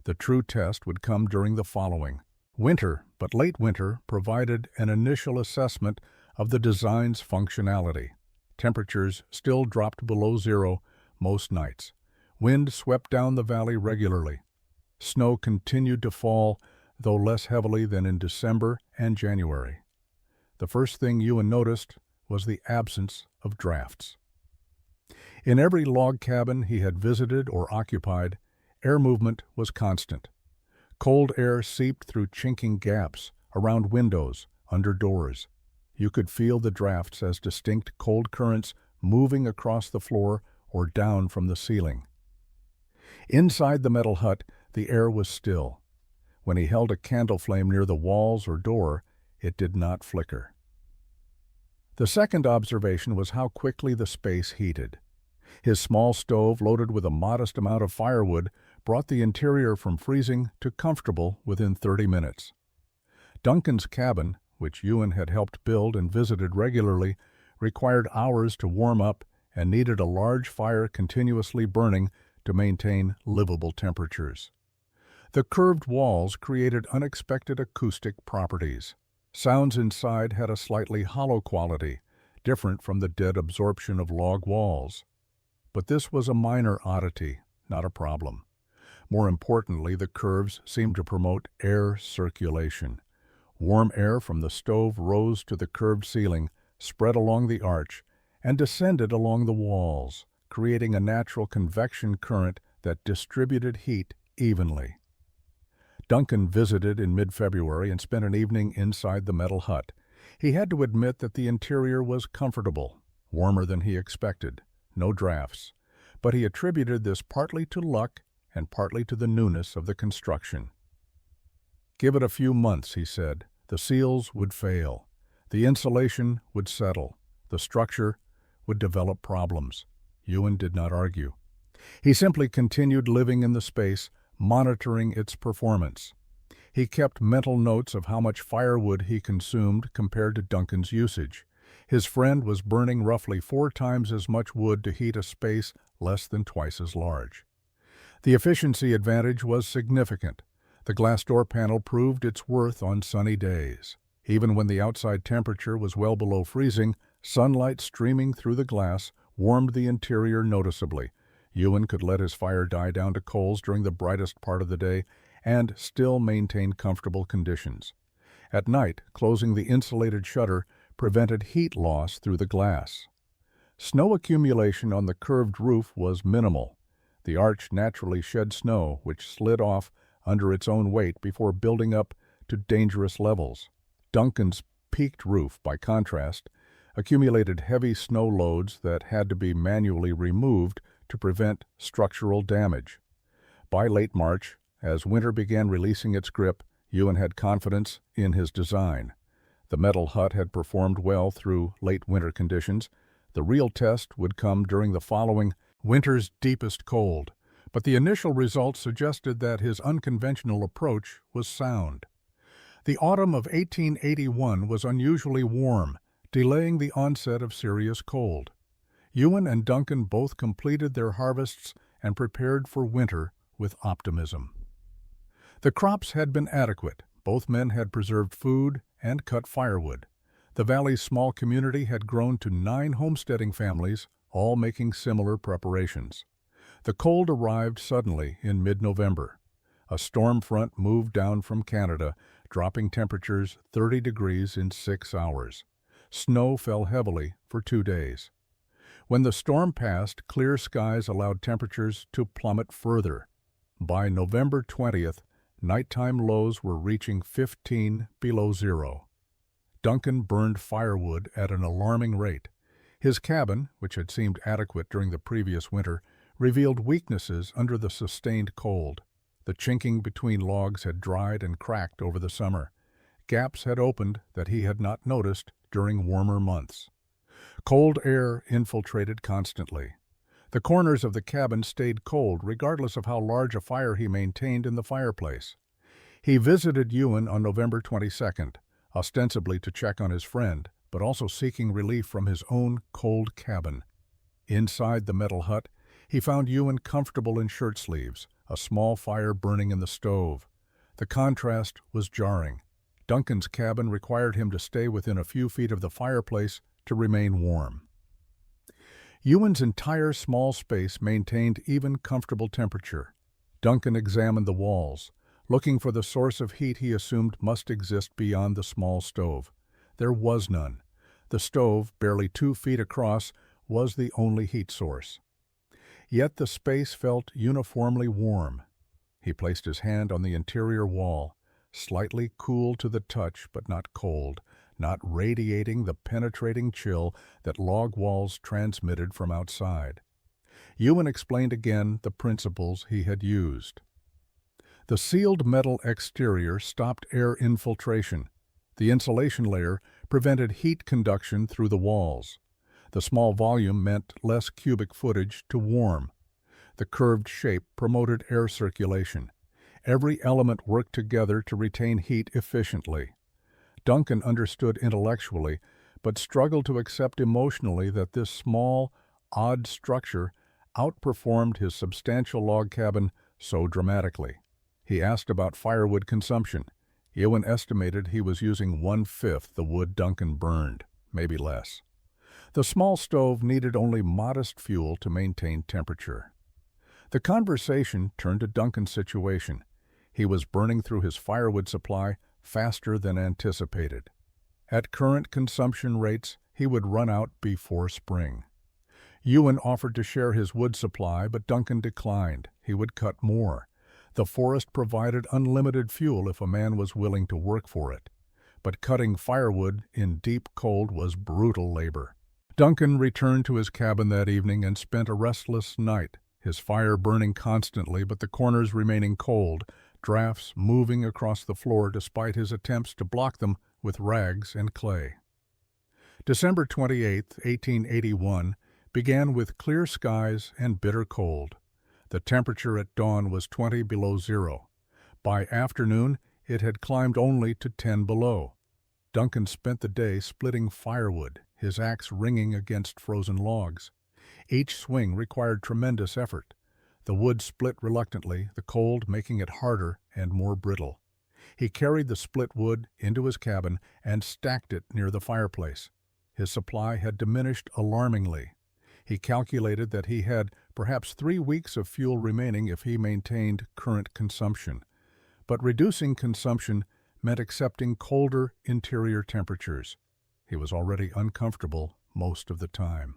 The true test would come during the following winter, but late winter provided an initial assessment of the design's functionality. Temperatures still dropped below zero most nights. Wind swept down the valley regularly. Snow continued to fall, though less heavily than in December and January. The first thing Ewan noticed was the absence of drafts. In every log cabin he had visited or occupied, air movement was constant. Cold air seeped through chinking gaps, around windows, under doors. You could feel the drafts as distinct cold currents moving across the floor or down from the ceiling. Inside the metal hut, the air was still. When he held a candle flame near the walls or door, it did not flicker. The second observation was how quickly the space heated. His small stove, loaded with a modest amount of firewood, brought the interior from freezing to comfortable within 30 minutes. Duncan's cabin, which Ewan had helped build and visited regularly, required hours to warm up and needed a large fire continuously burning to maintain livable temperatures. The curved walls created unexpected acoustic properties. Sounds inside had a slightly hollow quality, different from the dead absorption of log walls. But this was a minor oddity, not a problem. More importantly, the curves seemed to promote air circulation. Warm air from the stove rose to the curved ceiling, spread along the arch, and descended along the walls, creating a natural convection current that distributed heat evenly. Duncan visited in mid-February and spent an evening inside the metal hut. He had to admit that the interior was comfortable, warmer than he expected, no drafts, but he attributed this partly to luck and partly to the newness of the construction. "Give it a few months," he said. "The seals would fail. The insulation would settle. The structure would develop problems." Ewan did not argue. He simply continued living in the space, monitoring its performance. He kept mental notes of how much firewood he consumed compared to Duncan's usage. His friend was burning roughly 4 times as much wood to heat a space less than twice as large. The efficiency advantage was significant. The glass door panel proved its worth on sunny days. Even when the outside temperature was well below freezing, sunlight streaming through the glass warmed the interior noticeably. Ewan could let his fire die down to coals during the brightest part of the day and still maintain comfortable conditions. At night, closing the insulated shutter prevented heat loss through the glass. Snow accumulation on the curved roof was minimal. The arch naturally shed snow, which slid off under its own weight before building up to dangerous levels. Duncan's peaked roof, by contrast, accumulated heavy snow loads that had to be manually removed to prevent structural damage. By late March, as winter began releasing its grip, Ewan had confidence in his design. The metal hut had performed well through late winter conditions. The real test would come during the following winter's deepest cold, but the initial results suggested that his unconventional approach was sound. The autumn of 1881 was unusually warm, delaying the onset of serious cold. Ewan and Duncan both completed their harvests and prepared for winter with optimism. The crops had been adequate. Both men had preserved food and cut firewood. The valley's small community had grown to 9 homesteading families, all making similar preparations. The cold arrived suddenly in mid-November. A storm front moved down from Canada, dropping temperatures 30 degrees in 6 hours. Snow fell heavily for 2 days. When the storm passed, clear skies allowed temperatures to plummet further. By November 20th, nighttime lows were reaching 15 below zero. Duncan burned firewood at an alarming rate. His cabin, which had seemed adequate during the previous winter, revealed weaknesses under the sustained cold. The chinking between logs had dried and cracked over the summer. Gaps had opened that he had not noticed during warmer months. Cold air infiltrated constantly. The corners of the cabin stayed cold regardless of how large a fire he maintained in the fireplace. He visited Ewan on November 22nd, ostensibly to check on his friend, but also seeking relief from his own cold cabin. Inside the metal hut, he found Ewan comfortable in shirt sleeves, a small fire burning in the stove. The contrast was jarring. Duncan's cabin required him to stay within a few feet of the fireplace to remain warm. Ewan's entire small space maintained even comfortable temperature. Duncan examined the walls, looking for the source of heat he assumed must exist beyond the small stove. There was none. The stove, barely 2 feet across, was the only heat source. Yet the space felt uniformly warm. He placed his hand on the interior wall, slightly cool to the touch but not cold, not radiating the penetrating chill that log walls transmitted from outside. Ewan explained again the principles he had used. The sealed metal exterior stopped air infiltration. The insulation layer prevented heat conduction through the walls. The small volume meant less cubic footage to warm. The curved shape promoted air circulation. Every element worked together to retain heat efficiently. Duncan understood intellectually, but struggled to accept emotionally that this small, odd structure outperformed his substantial log cabin so dramatically. He asked about firewood consumption. Ewan estimated he was using 1/5 the wood Duncan burned, maybe less. The small stove needed only modest fuel to maintain temperature. The conversation turned to Duncan's situation. He was burning through his firewood supply faster than anticipated. At current consumption rates, he would run out before spring. Ewan offered to share his wood supply, but Duncan declined. He would cut more. The forest provided unlimited fuel if a man was willing to work for it. But cutting firewood in deep cold was brutal labor. Duncan returned to his cabin that evening and spent a restless night, his fire burning constantly but the corners remaining cold, drafts moving across the floor despite his attempts to block them with rags and clay. December 28, 1881, began with clear skies and bitter cold. The temperature at dawn was 20 below zero. By afternoon, it had climbed only to 10 below. Duncan spent the day splitting firewood, his axe ringing against frozen logs. Each swing required tremendous effort. The wood split reluctantly, the cold making it harder and more brittle. He carried the split wood into his cabin and stacked it near the fireplace. His supply had diminished alarmingly. He calculated that he had perhaps 3 weeks of fuel remaining if he maintained current consumption. But reducing consumption meant accepting colder interior temperatures. He was already uncomfortable most of the time.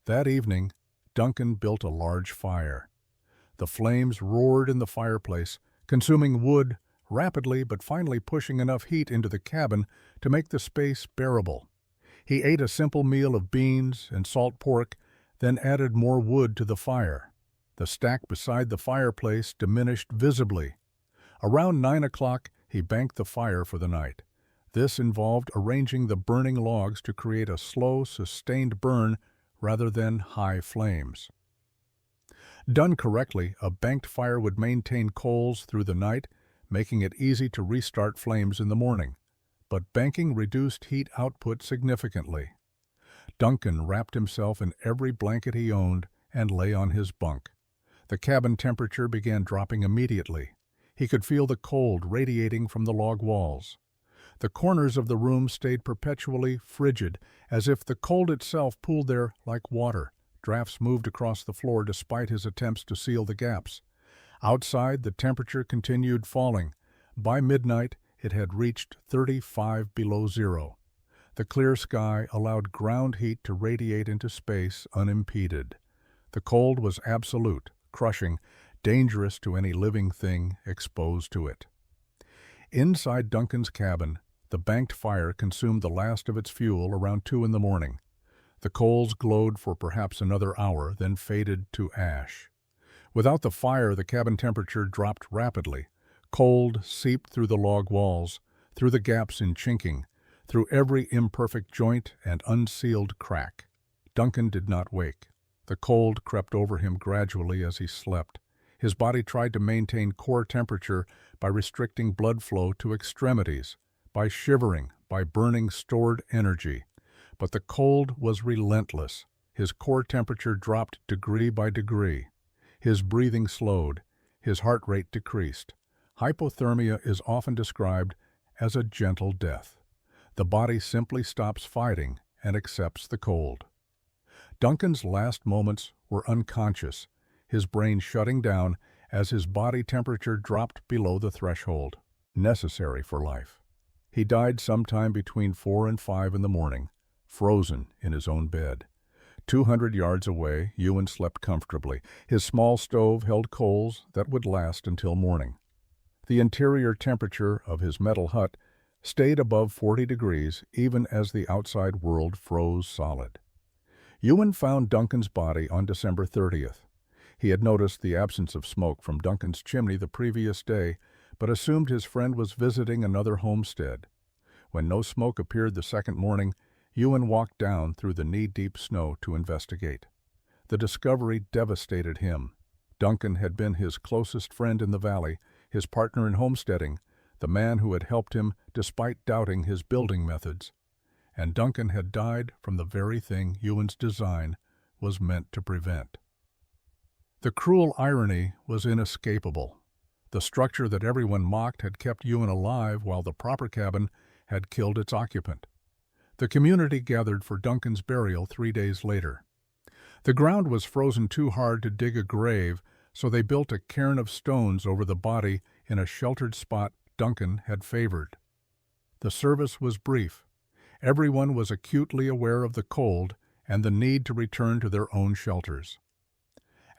That evening, Duncan built a large fire. The flames roared in the fireplace, consuming wood rapidly but finally pushing enough heat into the cabin to make the space bearable. He ate a simple meal of beans and salt pork, then added more wood to the fire. The stack beside the fireplace diminished visibly. Around 9 o'clock, he banked the fire for the night. This involved arranging the burning logs to create a slow, sustained burn rather than high flames. Done correctly, a banked fire would maintain coals through the night, making it easy to restart flames in the morning. But banking reduced heat output significantly. Duncan wrapped himself in every blanket he owned and lay on his bunk. The cabin temperature began dropping immediately. He could feel the cold radiating from the log walls. The corners of the room stayed perpetually frigid, as if the cold itself pooled there like water. Drafts moved across the floor despite his attempts to seal the gaps. Outside, the temperature continued falling. By midnight, it had reached 35 below zero. The clear sky allowed ground heat to radiate into space unimpeded. The cold was absolute, crushing, dangerous to any living thing exposed to it. Inside Duncan's cabin, the banked fire consumed the last of its fuel around 2 in the morning. The coals glowed for perhaps another hour, then faded to ash. Without the fire, the cabin temperature dropped rapidly. Cold seeped through the log walls, through the gaps in chinking, through every imperfect joint and unsealed crack. Duncan did not wake. The cold crept over him gradually as he slept. His body tried to maintain core temperature by restricting blood flow to extremities, by shivering, by burning stored energy. But the cold was relentless. His core temperature dropped degree by degree. His breathing slowed. His heart rate decreased. Hypothermia is often described as a gentle death. The body simply stops fighting and accepts the cold. Duncan's last moments were unconscious, his brain shutting down as his body temperature dropped below the threshold necessary for life. He died sometime between 4 and 5 in the morning, frozen in his own bed. 200 yards away, Ewan slept comfortably. His small stove held coals that would last until morning. The interior temperature of his metal hut stayed above 40 degrees even as the outside world froze solid. Ewan found Duncan's body on December 30th. He had noticed the absence of smoke from Duncan's chimney the previous day, but assumed his friend was visiting another homestead. When no smoke appeared the second morning, Ewan walked down through the knee-deep snow to investigate. The discovery devastated him. Duncan had been his closest friend in the valley, his partner in homesteading, the man who had helped him despite doubting his building methods. And Duncan had died from the very thing Ewan's design was meant to prevent. The cruel irony was inescapable. The structure that everyone mocked had kept Ewan alive while the proper cabin had killed its occupant. The community gathered for Duncan's burial 3 days later. The ground was frozen too hard to dig a grave, so they built a cairn of stones over the body in a sheltered spot Duncan had favored. The service was brief. Everyone was acutely aware of the cold and the need to return to their own shelters.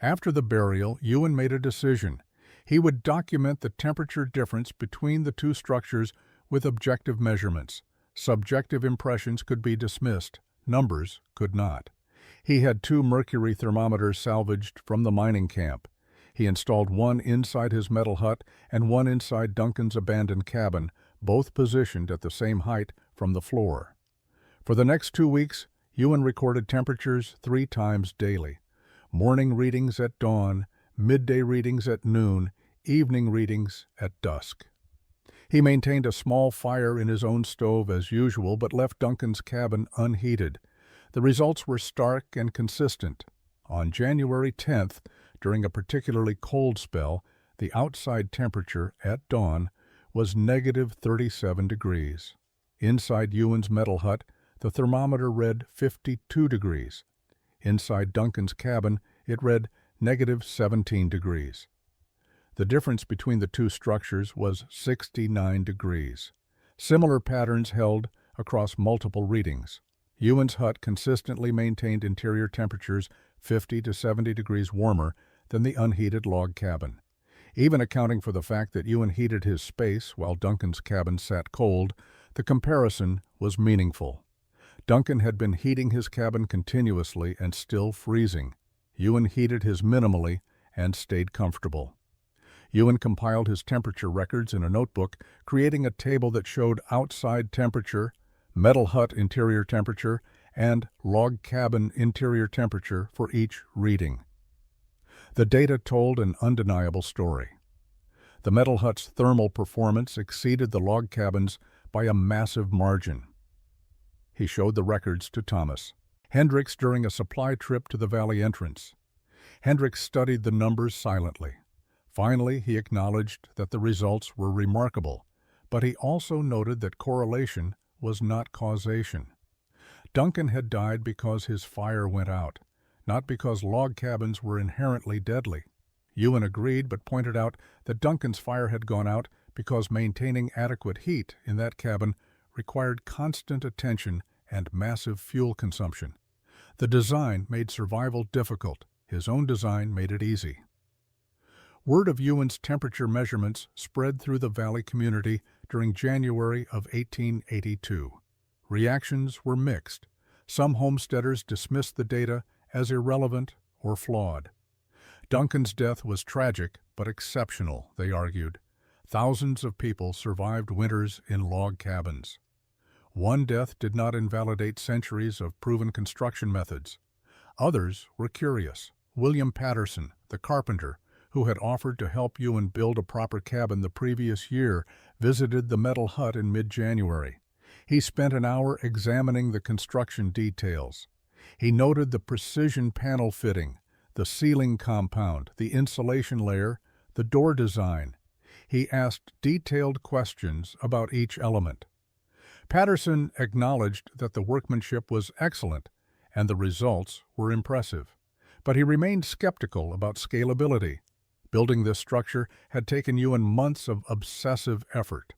After the burial, Ewan made a decision. He would document the temperature difference between the two structures with objective measurements. Subjective impressions could be dismissed, numbers could not. He had 2 mercury thermometers salvaged from the mining camp. He installed one inside his metal hut and one inside Duncan's abandoned cabin, both positioned at the same height from the floor. For the next 2 weeks, Ewan recorded temperatures 3 times daily. Morning readings at dawn, midday readings at noon, evening readings at dusk. He maintained a small fire in his own stove as usual, but left Duncan's cabin unheated. The results were stark and consistent. On January 10th, during a particularly cold spell, the outside temperature at dawn was negative 37 degrees. Inside Ewan's metal hut, the thermometer read 52 degrees. Inside Duncan's cabin, it read negative 17 degrees. The difference between the two structures was 69 degrees. Similar patterns held across multiple readings. Ewan's hut consistently maintained interior temperatures 50 to 70 degrees warmer than the unheated log cabin. Even accounting for the fact that Ewan heated his space while Duncan's cabin sat cold, the comparison was meaningful. Duncan had been heating his cabin continuously and still freezing. Ewan heated his minimally and stayed comfortable. Ewan compiled his temperature records in a notebook, creating a table that showed outside temperature, metal hut interior temperature, and log cabin interior temperature for each reading. The data told an undeniable story. The metal hut's thermal performance exceeded the log cabin's by a massive margin. He showed the records to Thomas Hendricks during a supply trip to the valley entrance. Hendricks studied the numbers silently. Finally, he acknowledged that the results were remarkable, but he also noted that correlation was not causation. Duncan had died because his fire went out, not because log cabins were inherently deadly. Ewan agreed, but pointed out that Duncan's fire had gone out because maintaining adequate heat in that cabin required constant attention and massive fuel consumption. The design made survival difficult. His own design made it easy. Word of Ewan's temperature measurements spread through the valley community during January of 1882. Reactions were mixed. Some homesteaders dismissed the data as irrelevant or flawed. Duncan's death was tragic but exceptional, they argued. Thousands of people survived winters in log cabins. One death did not invalidate centuries of proven construction methods. Others were curious. William Patterson, the carpenter, who had offered to help Ewan build a proper cabin the previous year, visited the metal hut in mid-January. He spent an hour examining the construction details. He noted the precision panel fitting, the ceiling compound, the insulation layer, the door design. He asked detailed questions about each element. Patterson acknowledged that the workmanship was excellent and the results were impressive, but he remained skeptical about scalability. Building this structure had taken Ewan months of obsessive effort.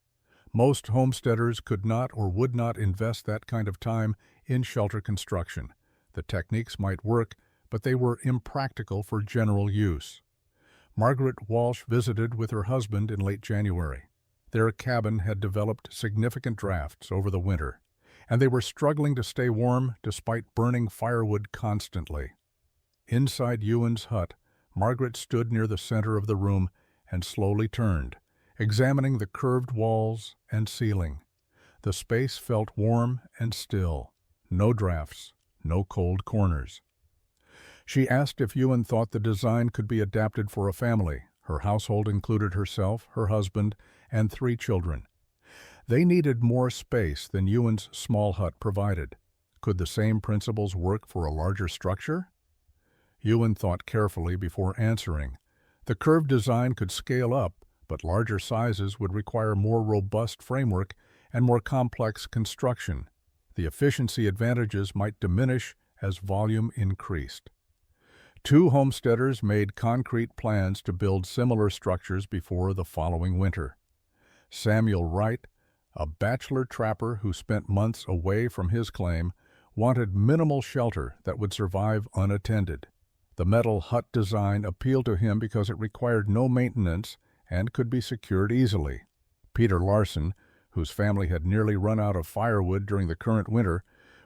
Most homesteaders could not or would not invest that kind of time in shelter construction. The techniques might work, but they were impractical for general use. Margaret Walsh visited with her husband in late January. Their cabin had developed significant drafts over the winter, and they were struggling to stay warm despite burning firewood constantly. Inside Ewan's hut, Margaret stood near the center of the room and slowly turned, examining the curved walls and ceiling. The space felt warm and still. No drafts, no cold corners. She asked if Ewan thought the design could be adapted for a family. Her household included herself, her husband, and 3 children. They needed more space than Ewan's small hut provided. Could the same principles work for a larger structure? Ewan thought carefully before answering. The curved design could scale up, but larger sizes would require more robust framework and more complex construction. The efficiency advantages might diminish as volume increased. 2 homesteaders made concrete plans to build similar structures before the following winter. Samuel Wright, a bachelor trapper who spent months away from his claim, wanted minimal shelter that would survive unattended. The metal hut design appealed to him because it required no maintenance and could be secured easily. Peter Larson, whose family had nearly run out of firewood during the current winter,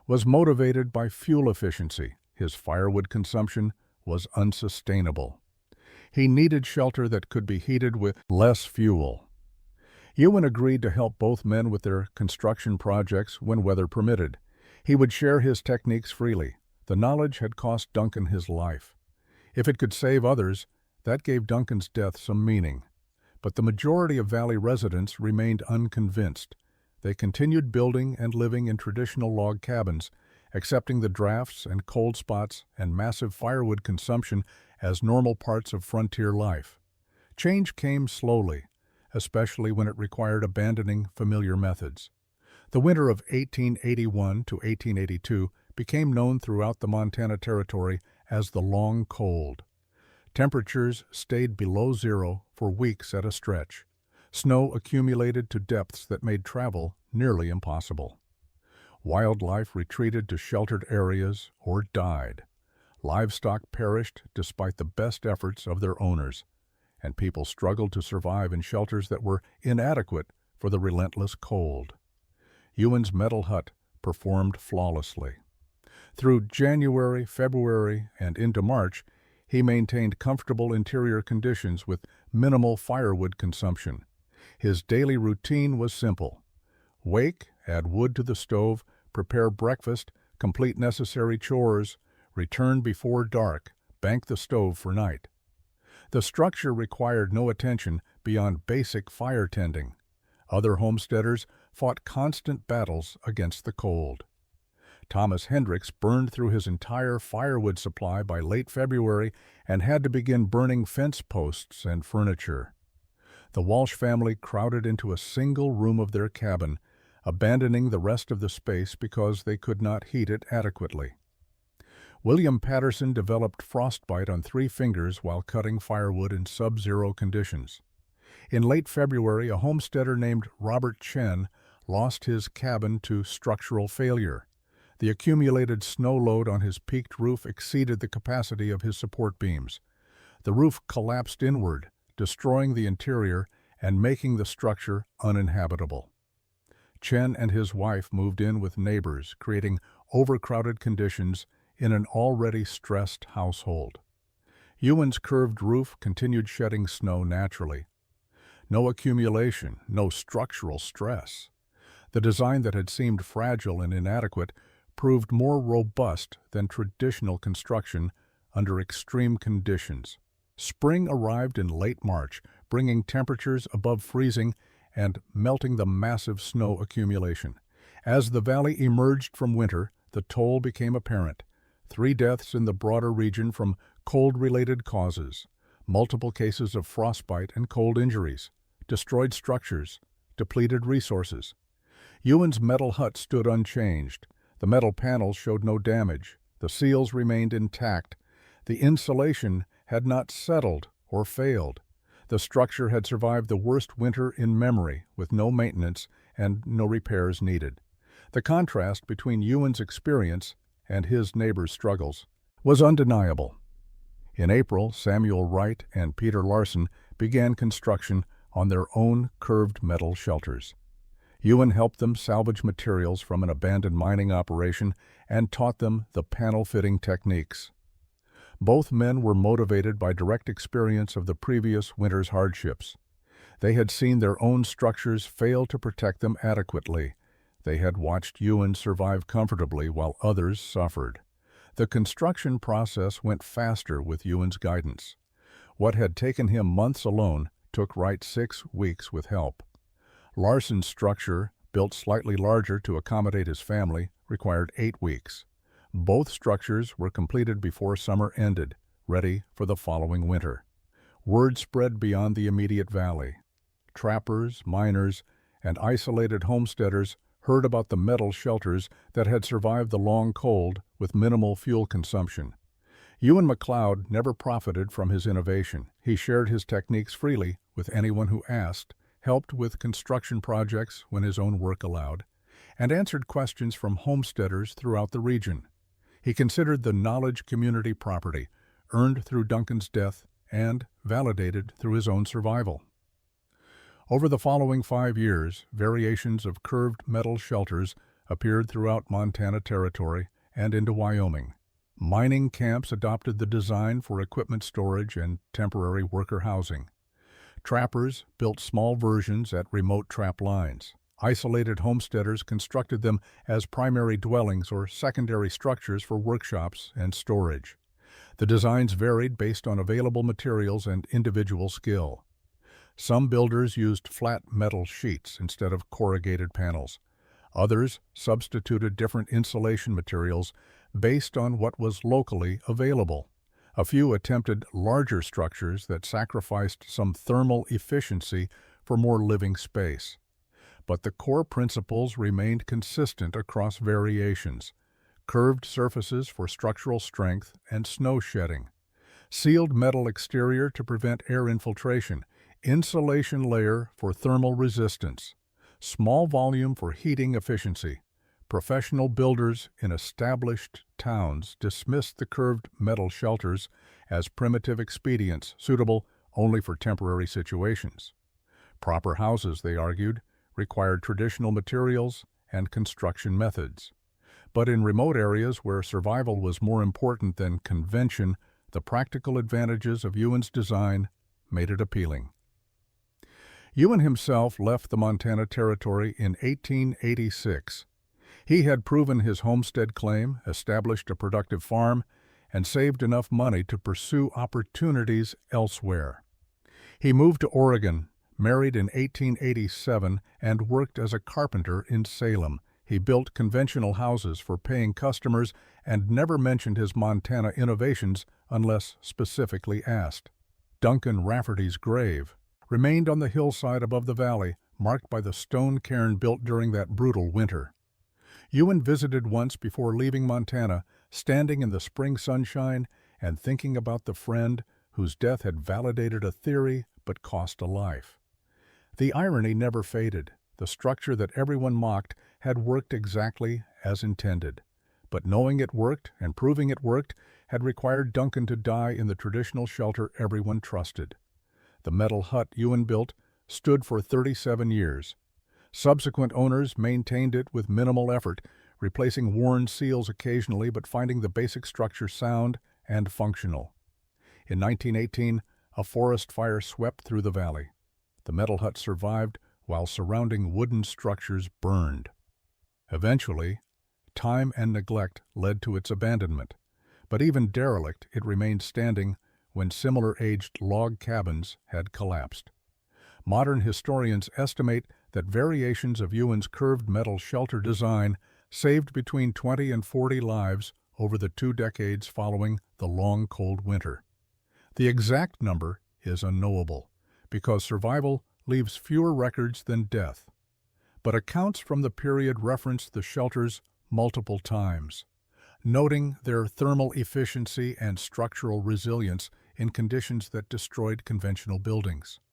was motivated by fuel efficiency. His firewood consumption was unsustainable. He needed shelter that could be heated with less fuel. Ewan agreed to help both men with their construction projects when weather permitted. He would share his techniques freely. The knowledge had cost Duncan his life. If it could save others, that gave Duncan's death some meaning. But the majority of Valley residents remained unconvinced. They continued building and living in traditional log cabins, accepting the drafts and cold spots and massive firewood consumption as normal parts of frontier life. Change came slowly, especially when it required abandoning familiar methods. The winter of 1881 to 1882 became known throughout the Montana Territory as the Long Cold. Temperatures stayed below zero for weeks at a stretch. Snow accumulated to depths that made travel nearly impossible. Wildlife retreated to sheltered areas or died. Livestock perished despite the best efforts of their owners, and people struggled to survive in shelters that were inadequate for the relentless cold. Ewan's metal hut performed flawlessly. Through January, February, and into March, he maintained comfortable interior conditions with minimal firewood consumption. His daily routine was simple. Wake, add wood to the stove, prepare breakfast, complete necessary chores, return before dark, bank the stove for night. The structure required no attention beyond basic fire tending. Other homesteaders fought constant battles against the cold. Thomas Hendricks burned through his entire firewood supply by late February and had to begin burning fence posts and furniture. The Walsh family crowded into a single room of their cabin, abandoning the rest of the space because they could not heat it adequately. William Patterson developed frostbite on 3 fingers while cutting firewood in sub-zero conditions. In late February, a homesteader named Robert Chen lost his cabin to structural failure. The accumulated snow load on his peaked roof exceeded the capacity of his support beams. The roof collapsed inward, destroying the interior and making the structure uninhabitable. Chen and his wife moved in with neighbors, creating overcrowded conditions in an already stressed household. Ewan's curved roof continued shedding snow naturally. No accumulation, no structural stress. The design that had seemed fragile and inadequate proved more robust than traditional construction under extreme conditions. Spring arrived in late March, bringing temperatures above freezing and melting the massive snow accumulation. As the valley emerged from winter, the toll became apparent. 3 deaths in the broader region from cold-related causes, multiple cases of frostbite and cold injuries, destroyed structures, depleted resources. Ewan's metal hut stood unchanged. The metal panels showed no damage. The seals remained intact. The insulation had not settled or failed. The structure had survived the worst winter in memory, with no maintenance and no repairs needed. The contrast between Ewan's experience and his neighbor's struggles was undeniable. In April, Samuel Wright and Peter Larson began construction on their own curved metal shelters. Ewan helped them salvage materials from an abandoned mining operation and taught them the panel fitting techniques. Both men were motivated by direct experience of the previous winter's hardships. They had seen their own structures fail to protect them adequately. They had watched Ewan survive comfortably while others suffered. The construction process went faster with Ewan's guidance. What had taken him months alone took Wright 6 weeks with help. Larson's structure, built slightly larger to accommodate his family, required 8 weeks. Both structures were completed before summer ended, ready for the following winter. Word spread beyond the immediate valley. Trappers, miners, and isolated homesteaders heard about the metal shelters that had survived the long cold with minimal fuel consumption. Ewan McLeod never profited from his innovation. He shared his techniques freely with anyone who asked, helped with construction projects when his own work allowed, and answered questions from homesteaders throughout the region. He considered the knowledge community property, earned through Duncan's death and validated through his own survival. Over the following 5 years, variations of curved metal shelters appeared throughout Montana Territory and into Wyoming. Mining camps adopted the design for equipment storage and temporary worker housing. Trappers built small versions at remote trap lines. Isolated homesteaders constructed them as primary dwellings or secondary structures for workshops and storage. The designs varied based on available materials and individual skill. Some builders used flat metal sheets instead of corrugated panels. Others substituted different insulation materials based on what was locally available. A few attempted larger structures that sacrificed some thermal efficiency for more living space. But the core principles remained consistent across variations. Curved surfaces for structural strength and snow shedding. Sealed metal exterior to prevent air infiltration. Insulation layer for thermal resistance. Small volume for heating efficiency. Professional builders in established towns dismissed the curved metal shelters as primitive expedients suitable only for temporary situations. Proper houses, they argued, required traditional materials and construction methods. But in remote areas where survival was more important than convention, the practical advantages of Ewan's design made it appealing. Ewan himself left the Montana Territory in 1886. He had proven his homestead claim, established a productive farm, and saved enough money to pursue opportunities elsewhere. He moved to Oregon, married in 1887, and worked as a carpenter in Salem. He built conventional houses for paying customers and never mentioned his Montana innovations unless specifically asked. Duncan Rafferty's grave remained on the hillside above the valley, marked by the stone cairn built during that brutal winter. Ewan visited once before leaving Montana, standing in the spring sunshine and thinking about the friend whose death had validated a theory but cost a life. The irony never faded. The structure that everyone mocked had worked exactly as intended. But knowing it worked and proving it worked had required Duncan to die in the traditional shelter everyone trusted. The metal hut Ewan built stood for 37 years. Subsequent owners maintained it with minimal effort, replacing worn seals occasionally but finding the basic structure sound and functional. In 1918, a forest fire swept through the valley. The metal hut survived while surrounding wooden structures burned. Eventually, Time and neglect led to its abandonment, but even derelict, it remained standing when similar-aged log cabins had collapsed. Modern historians estimate that variations of Ewan's curved metal shelter design saved between 20 and 40 lives over the 2 decades following the long cold winter. The exact number is unknowable, because survival leaves fewer records than death. But accounts from the period reference the shelters multiple times, noting their thermal efficiency and structural resilience in conditions that destroyed conventional buildings.